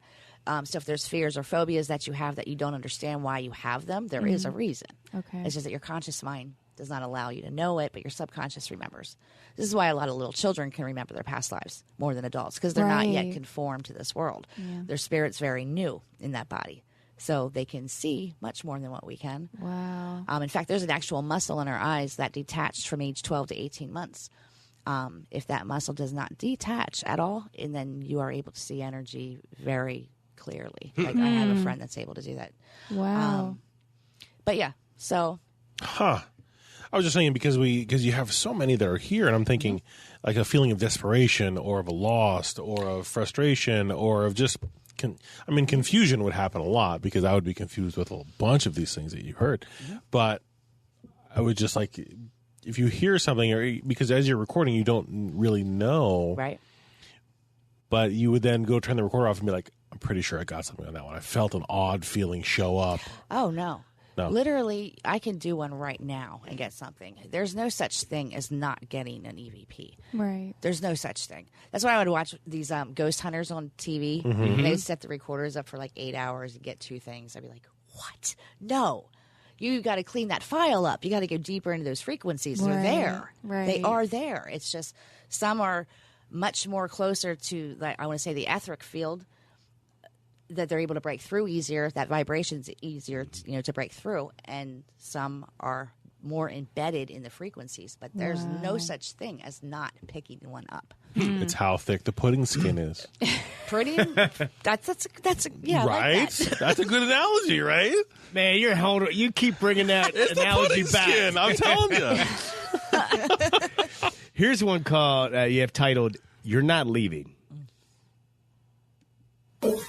So if there's fears or phobias that you have that you don't understand why you have them, there is a reason. Okay. It's just that your conscious mind does not allow you to know it, but your subconscious remembers. This is why a lot of little children can remember their past lives more than adults, because they're not yet Right. conformed to this world. Yeah. Their spirit's very new in that body. So they can see much more than what we can. Wow. In fact, there's an actual muscle in our eyes that detached from age 12 to 18 months. If that muscle does not detach at all, and then you are able to see energy very clearly. Like I have a friend that's able to do that. Wow. But yeah, so Huh. I was just saying because you have so many that are here, and I'm thinking like a feeling of desperation or of a loss or of frustration or of just confusion would happen a lot because I would be confused with a bunch of these things that you heard. But I would just like, if you hear something, or because as you're recording, you don't really know, right. but you would then go turn the recorder off and be like, I'm pretty sure I got something on that one. I felt an odd feeling show up. Oh no. No. Literally, I can do one right now and get something. There's no such thing as not getting an EVP. Right. There's no such thing. That's why I would watch these ghost hunters on TV. They'd set the recorders up for like 8 hours and get two things. I'd be like, what? No. You got to clean that file up. You got to go deeper into those frequencies. They're Right, there. right. They are there. It's just some are much more closer to, like, I want to say, the etheric field, that they're able to break through easier. That vibration's easier, to break through, and some are more embedded in the frequencies. But there's no such thing as not picking one up. It's how thick the pudding skin is. Pretty. That's yeah. I like Right? that. That's a good analogy, right? Man, you keep bringing that It's the analogy pudding back. skin, I'm telling you. Here's one called, you have titled, You're Not Leaving.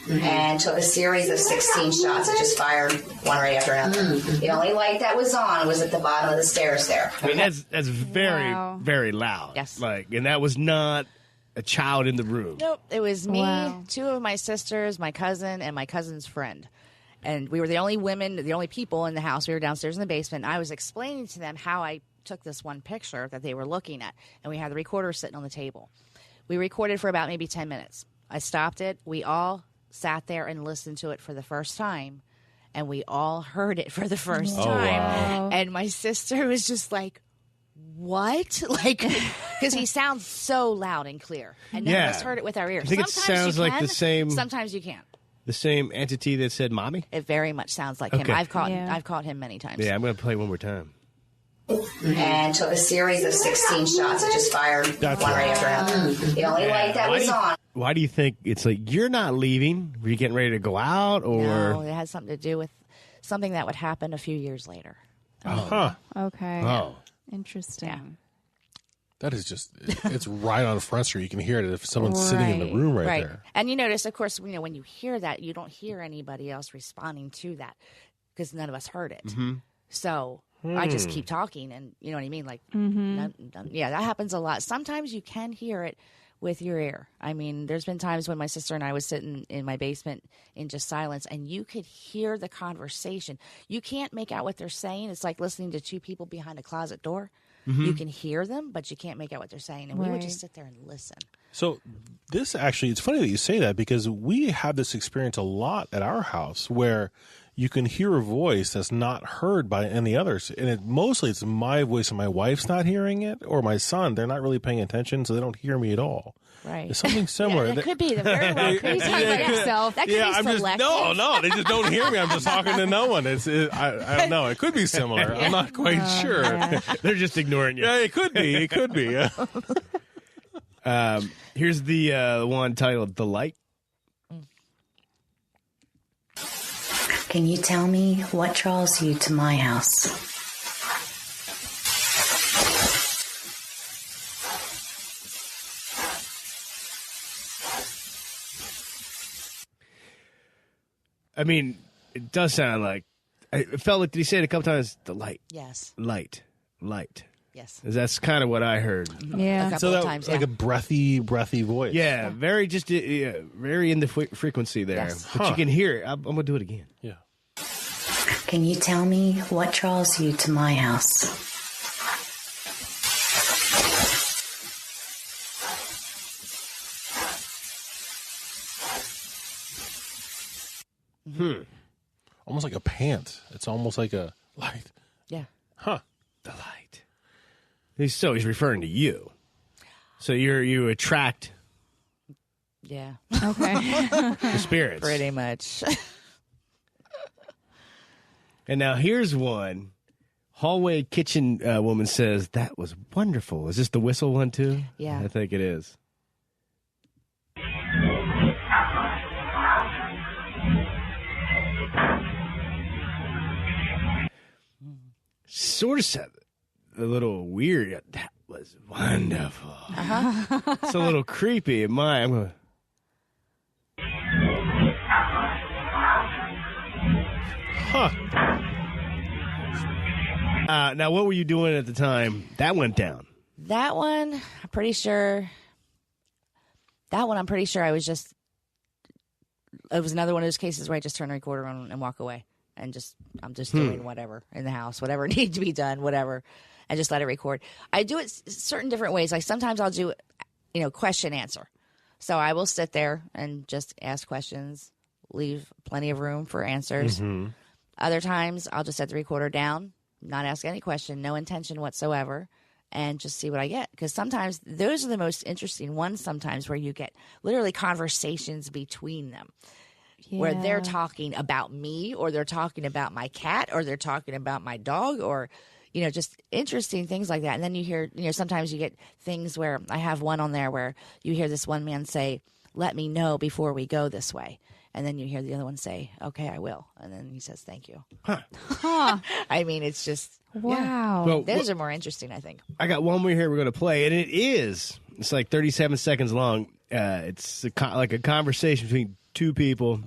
And took a series of 16 shots. I just fired one right after another. The only light that was on was at the bottom of the stairs there. I mean, that's very, Wow. very loud. Yes. And that was not a child in the room. Nope. It was me, Wow. two of my sisters, my cousin, and my cousin's friend. And we were the only women, the only people in the house. We were downstairs in the basement. I was explaining to them how I took this one picture that they were looking at, and we had the recorder sitting on the table. We recorded for about maybe 10 minutes. I stopped it. We all sat there and listened to it for the first time, and we all heard it for the first time. Wow. And my sister was just like, what? Like, because he sounds so loud and clear, and none of us heard it with our ears. I think Sometimes it sounds you like can, the same. Sometimes you can't. The same entity that said "mommy." It very much sounds like him. Okay. I've caught Yeah. him many times. Yeah, I'm going to play one more time. And took a series of 16 shots. It just fired one right after another. The only light that was on. Why do you think it's like you're not leaving? Were you getting ready to go out, or No, it has something to do with something that would happen a few years later. Huh. Okay. oh, Interesting. Yeah. That is just, it's right on Front Street. You can hear it if someone's sitting in the Right. room right Right. there. And you notice, of course, when you hear that, you don't hear anybody else responding to that because none of us heard it. So I just keep talking, and you know what I mean? Like, yeah, that happens a lot. Sometimes you can hear it with your ear. I mean, there's been times when my sister and I was sitting in my basement in just silence, and you could hear the conversation. You can't make out what they're saying. It's like listening to two people behind a closet door. You can hear them, but you can't make out what they're saying. And we would just sit there and listen. So this actually, it's funny that you say that because we have this experience a lot at our house where you can hear a voice that's not heard by any others. And mostly it's my voice and my wife's not hearing it, or my son. They're not really paying attention, so they don't hear me at all. Right. It's something similar. Yeah, that could be. The very well could be. Talk about yourself. That could be I'm just selective. no. They just don't hear me. I'm just talking to no one. I don't know. It could be similar. I'm not quite sure. Yeah. they're just ignoring you. Yeah, it could be. It could be. Yeah. Here's the one titled "The Light." Can you tell me what draws you to my house? I mean, it does sound like. It felt like, did he say it a couple times? The light, Yes. light. Yes. That's kind of what I heard. A Yeah. couple So of that times, like yeah. a breathy voice. Yeah, very just very in the frequency there, Yes. but you can hear it. I'm gonna do it again. Yeah. Can you tell me what draws you to my house? Almost like a pant. It's almost like a light. Yeah. Huh. The light. He's referring to you. So you attract Yeah. Okay. the spirits. Pretty much. And now here's one. Hallway kitchen woman says, that was wonderful. Is this the whistle one too? Yeah. I think it is. Sort of said a little weird. That was wonderful. It's a little creepy in my. I'm going. Huh. Now, what were you doing at the time that went down? That one, I'm pretty sure I was just. It was another one of those cases where I just turn the recorder on and walk away, and I'm just doing whatever in the house, whatever needs to be done, whatever, and just let it record. I do it certain different ways. Like sometimes I'll do, question answer. So I will sit there and just ask questions, leave plenty of room for answers. Other times I'll just set the recorder down, not ask any question, no intention whatsoever, and just see what I get. Because sometimes those are the most interesting ones sometimes where you get literally conversations between them where they're talking about me or they're talking about my cat or they're talking about my dog or, just interesting things like that. And then you hear, sometimes you get things where I have one on there where you hear this one man say, let me know before we go this way. And then you hear the other one say, okay, I will. And then he says, thank you. I mean, it's just, Wow. Well, those are more interesting, I think. I got one more here we're going to play, and it's like 37 seconds long. It's like a conversation between two people,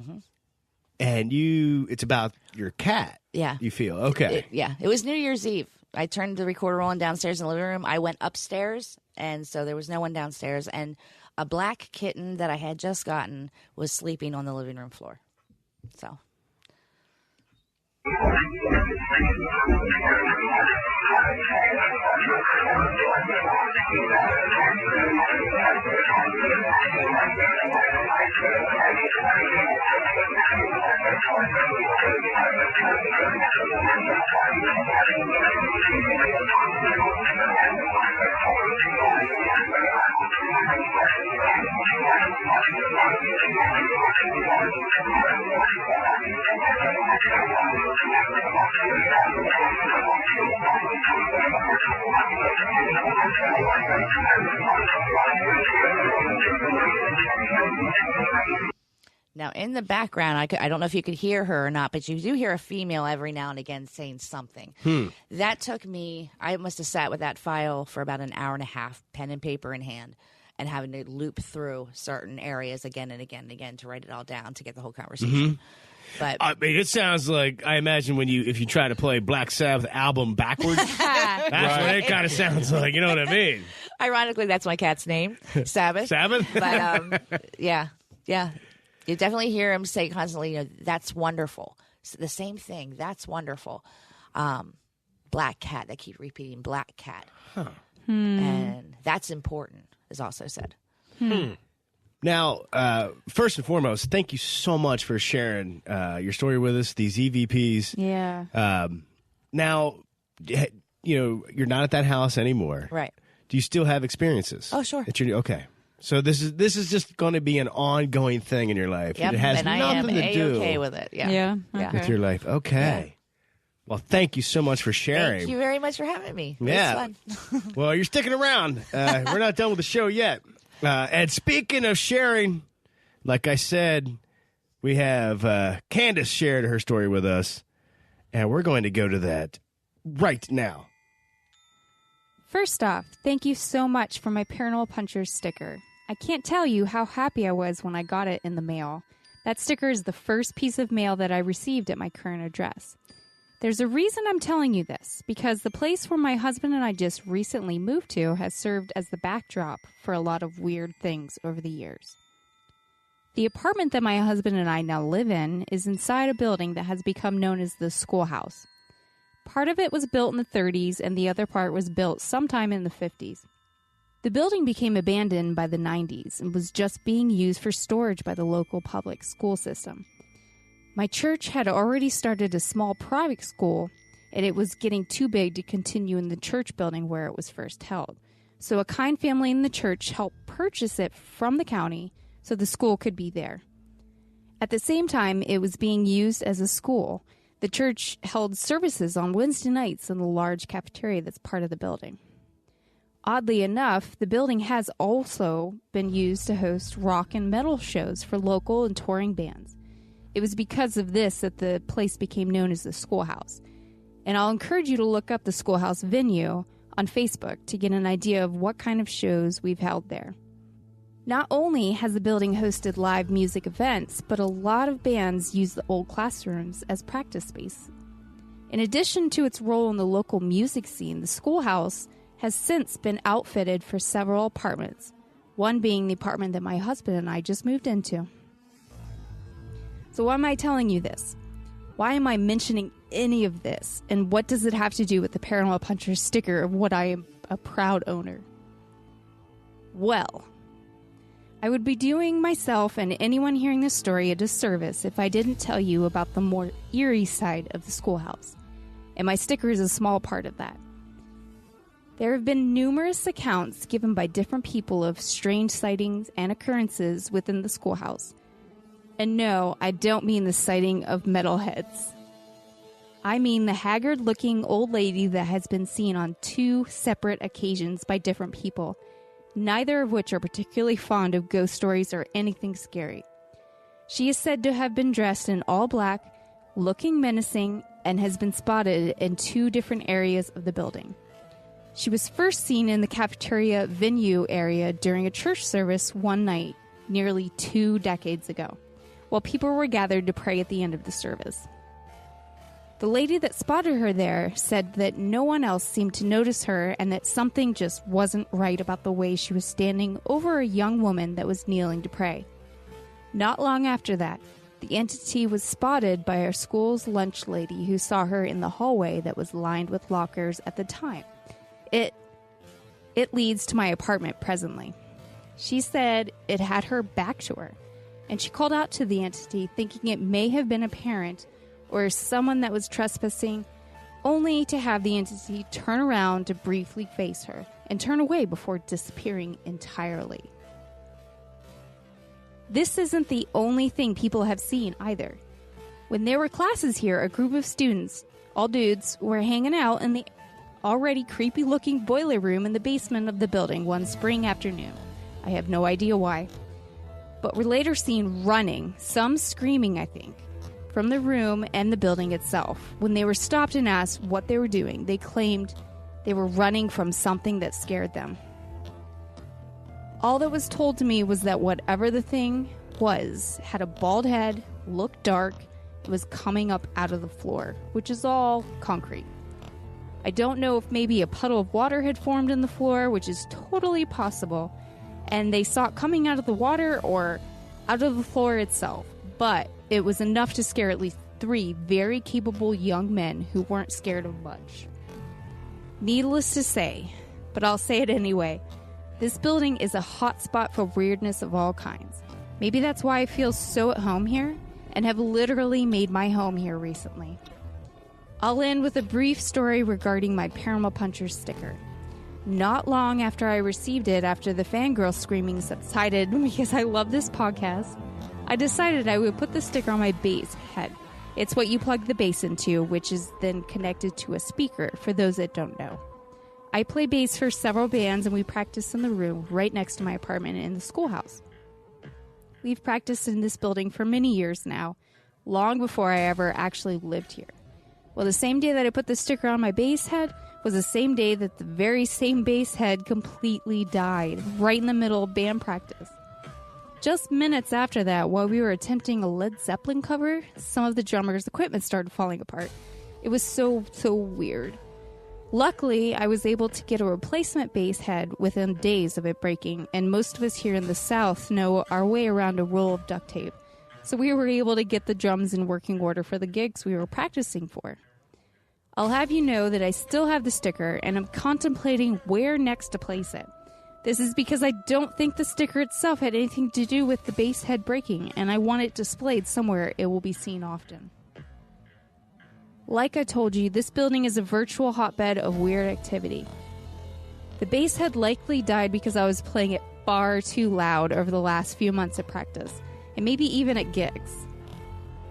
and it's about your cat. Yeah. You feel, okay. It was New Year's Eve. I turned the recorder on downstairs in the living room. I went upstairs, and so there was no one downstairs. And a black kitten that I had just gotten was sleeping on the living room floor. So. Now, in the background, I don't know if you could hear her or not, but you do hear a female every now and again saying something. That took me, I must have sat with that file for about an hour and a half, pen and paper in hand, and having to loop through certain areas again and again and again to write it all down to get the whole conversation. But I mean, it sounds like, I imagine if you try to play Black Sabbath album backwards, that's what it kind of sounds like. You know what I mean? ironically, that's my cat's name, Sabbath. Sabbath? But yeah. You definitely hear him say constantly, that's wonderful. So the same thing, that's wonderful. Black cat, they keep repeating black cat. And that's important, is also said. Now, first and foremost, thank you so much for sharing your story with us, these EVPs. Yeah. Now, you're not at that house anymore. Right. Do you still have experiences? Oh, sure. Okay. So this is just going to be an ongoing thing in your life. Yep. It has and I nothing am to do A-okay with it. Yeah. Yeah. Yeah. Okay. with your life. Okay. Well, thank you so much for sharing. Thank you very much for having me. It Yeah. was fun. Well, you're sticking around. We're not done with the show yet. And speaking of sharing, like I said, we have Candace shared her story with us, and we're going to go to that right now. First off, thank you so much for my Paranormal Punchers sticker. I can't tell you how happy I was when I got it in the mail. That sticker is the first piece of mail that I received at my current address. There's a reason I'm telling you this, because the place where my husband and I just recently moved to has served as the backdrop for a lot of weird things over the years. The apartment that my husband and I now live in is inside a building that has become known as the schoolhouse. Part of it was built in the 30s and the other part was built sometime in the 50s. The building became abandoned by the 90s and was just being used for storage by the local public school system. My church had already started a small private school, and it was getting too big to continue in the church building where it was first held. So a kind family in the church helped purchase it from the county so the school could be there. At the same time, it was being used as a school. The church held services on Wednesday nights in the large cafeteria that's part of the building. Oddly enough, the building has also been used to host rock and metal shows for local and touring bands. It was because of this that the place became known as the schoolhouse. And I'll encourage you to look up the schoolhouse venue on Facebook to get an idea of what kind of shows we've held there. Not only has the building hosted live music events, but a lot of bands use the old classrooms as practice space. In addition to its role in the local music scene, the schoolhouse has since been outfitted for several apartments, one being the apartment that my husband and I just moved into. So why am I telling you this? Why am I mentioning any of this? And what does it have to do with the Paranormal Punchers sticker of what I am a proud owner? Well, I would be doing myself and anyone hearing this story a disservice if I didn't tell you about the more eerie side of the schoolhouse. And my sticker is a small part of that. There have been numerous accounts given by different people of strange sightings and occurrences within the schoolhouse. And no, I don't mean the sighting of metalheads. I mean the haggard-looking old lady that has been seen on 2 separate occasions by different people, neither of which are particularly fond of ghost stories or anything scary. She is said to have been dressed in all black, looking menacing, and has been spotted in 2 different areas of the building. She was first seen in the cafeteria venue area during a church service one night, nearly 2 decades ago, while people were gathered to pray at the end of the service. The lady that spotted her there said that no one else seemed to notice her and that something just wasn't right about the way she was standing over a young woman that was kneeling to pray. Not long after that, The entity was spotted by our school's lunch lady who saw her in the hallway that was lined with lockers at the time. It leads to my apartment presently. She said it had her back to her, and she called out to the entity thinking it may have been a parent or someone that was trespassing, only to have the entity turn around to briefly face her and turn away before disappearing entirely. This isn't the only thing people have seen either. When there were classes here, a group of students, all dudes, were hanging out in the already creepy-looking boiler room in the basement of the building one spring afternoon. I have no idea why. But were later seen running, some screaming, I think, from the room and the building itself. When they were stopped and asked what they were doing, they claimed they were running from something that scared them. All that was told to me was that whatever the thing was had a bald head, looked dark, and was coming up out of the floor, which is all concrete. I don't know if maybe a puddle of water had formed in the floor, which is totally possible, and they saw it coming out of the water or out of the floor itself, but it was enough to scare at least 3 very capable young men who weren't scared of much. Needless to say, but I'll say it anyway, this building is a hotspot for weirdness of all kinds. Maybe that's why I feel so at home here and have literally made my home here recently. I'll end with a brief story regarding my Paranormal Puncher sticker. Not long after I received it, after the fangirl screaming subsided because I love this podcast, I decided I would put the sticker on my bass head. It's what you plug the bass into, which is then connected to a speaker, for those that don't know. I play bass for several bands, and we practice in the room right next to my apartment in the schoolhouse. We've practiced in this building for many years now, long before I ever actually lived here. Well, the same day that I put the sticker on my bass head was the same day that the very same bass head completely died, right in the middle of band practice. Just minutes after that, while we were attempting a Led Zeppelin cover, some of the drummer's equipment started falling apart. It was so weird. Luckily, I was able to get a replacement bass head within days of it breaking, and most of us here in the South know our way around a roll of duct tape. So we were able to get the drums in working order for the gigs we were practicing for. I'll have you know that I still have the sticker, and I'm contemplating where next to place it. This is because I don't think the sticker itself had anything to do with the bass head breaking, and I want it displayed somewhere it will be seen often. Like I told you, this building is a virtual hotbed of weird activity. The bass head likely died because I was playing it far too loud over the last few months of practice, and maybe even at gigs.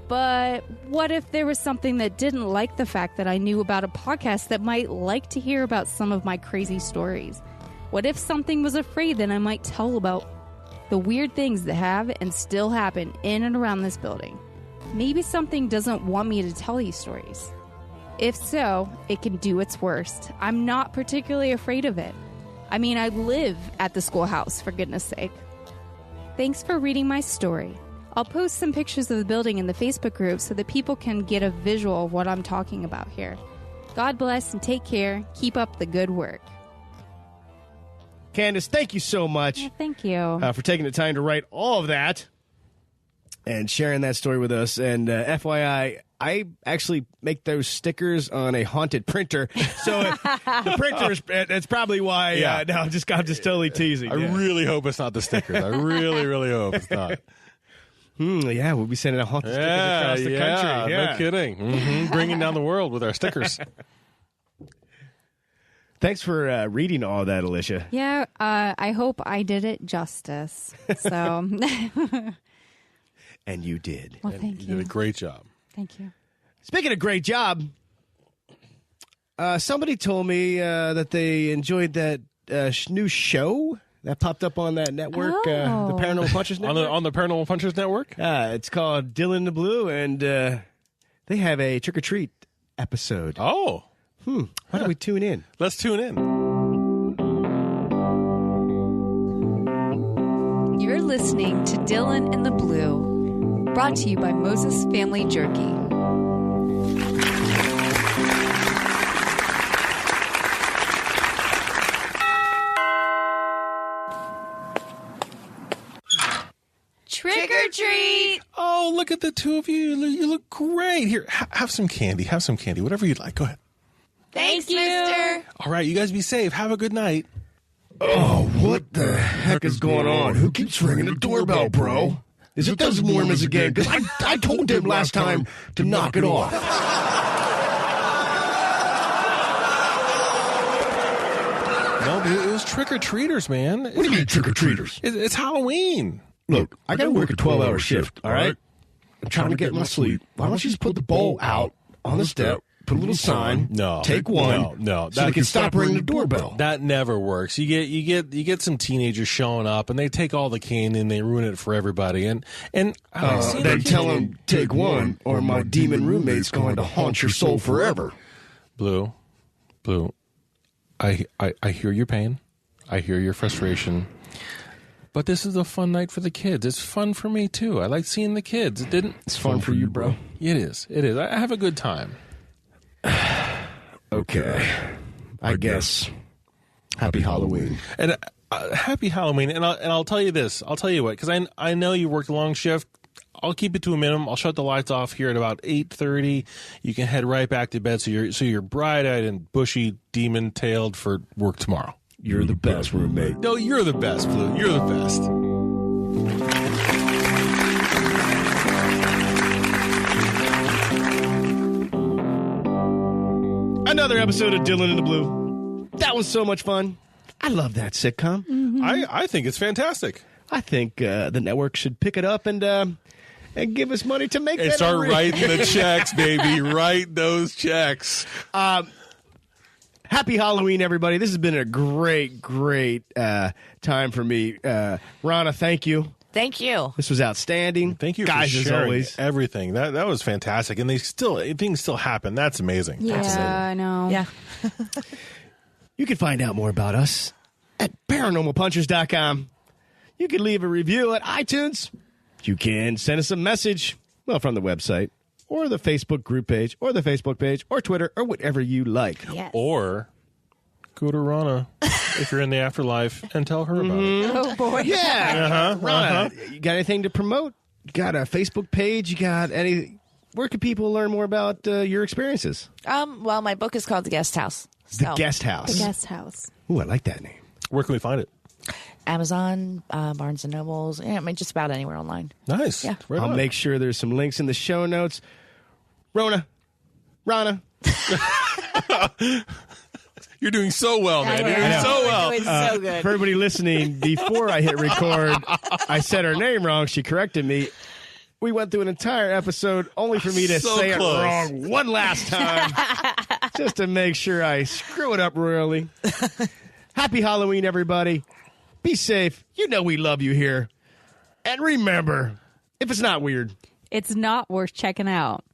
But what if there was something that didn't like the fact that I knew about a podcast that might like to hear about some of my crazy stories? What if something was afraid that I might tell about the weird things that have and still happen in and around this building? Maybe something doesn't want me to tell these stories. If so, it can do its worst. I'm not particularly afraid of it. I mean, I live at the schoolhouse, for goodness sake. Thanks for reading my story. I'll post some pictures of the building in the Facebook group so that people can get a visual of what I'm talking about here. God bless and take care. Keep up the good work. Candace, thank you so much. Yeah, thank you. For taking the time to write all of that and sharing that story with us. And FYI, I actually make those stickers on a haunted printer. So the printer, that's probably why. Yeah. No, I'm just totally teasing. I really hope it's not the stickers. I really hope it's not. Yeah, we'll be sending out haunted stickers across the country. Yeah, No kidding. Bringing down the world with our stickers. Thanks for reading all that, Alicia. Yeah, I hope I did it justice. So, And you did. well, thank You you. did a great job. Thank you. Speaking of great job, somebody told me that they enjoyed that new show that popped up on that network, the Paranormal Punchers Network. On the Paranormal Punchers Network? It's called Dylan the Blue, and they have a trick-or-treat episode. Oh. Why don't we tune in? Let's tune in. You're listening to Dylan in the Blue, brought to you by Moses Family Jerky. Trick or treat. Oh, look at the two of you. You look great. Here, have some candy. Have some candy. Whatever you'd like. Go ahead. Thanks, mister. All right, you guys be safe. Have a good night. Oh, what the heck is going on? Who keeps ringing the doorbell, bro? Is it those Mormons again? Because I told them last time to knock it off. No, but it was trick-or-treaters, man. What do you mean trick-or-treaters? It's Halloween. Look, I got to work a 12-hour shift, all right? I'm trying to get my sleep. Why don't you just put the bowl out on the step, put a little sign, take one, no, so they can stop ringing the doorbell. That never works. You get some teenagers showing up, and they take all the candy and they ruin it for everybody. And then tell them, take one, or my demon roommate's going to haunt your soul forever. Blue, I hear your pain. I hear your frustration. But this is a fun night for the kids. It's fun for me, too. I like seeing the kids. It's fun for you, bro. It is. I have a good time. Okay. I guess. Happy Halloween. And happy Halloween. And I'll tell you this. I'll tell you what, because I know you worked a long shift. I'll keep it to a minimum. I'll shut the lights off here at about 8:30. You can head right back to bed so you're bright-eyed and bushy, demon-tailed for work tomorrow. You're the best, roommate. No, you're the best, Blue. You're the best. Another episode of Dylan in the Blue. That was so much fun. I love that sitcom. Mm-hmm. I think it's fantastic. I think the network should pick it up and give us money to make and that. Start writing the checks, baby. Write those checks. Happy Halloween, everybody. This has been a great time for me. Rona, thank you. Thank you. This was outstanding. Thank you, guys, for as sharing always. everything. That was fantastic, and things still happen. That's amazing. Yeah, I know. Yeah. You can find out more about us at paranormalpunchers.com. You can leave a review at iTunes. You can send us a message, from the website, or the Facebook group page, or the Facebook page, or Twitter, or whatever you like. Yes. Or go to Rona if you're in the afterlife and tell her about it. Oh, boy. Yeah. Rona, you got anything to promote? You got a Facebook page? You got any? Where can people learn more about your experiences? Well, my book is called The Guest House. The Guest House. The Guest House. Ooh, I like that name. Where can we find it? Amazon, Barnes and Nobles, just about anywhere online. Nice. Yeah. Right I'll on. make sure there's some links in the show notes. Rona. You're doing so well, man. You're doing so well. Doing so good. For everybody listening, before I hit record, I said her name wrong. She corrected me. We went through an entire episode only for me to So say close. it wrong one last time, just to make sure I screw it up royally. Happy Halloween, everybody. Be safe. You know we love you here. And remember, if it's not weird, It's not worth checking out.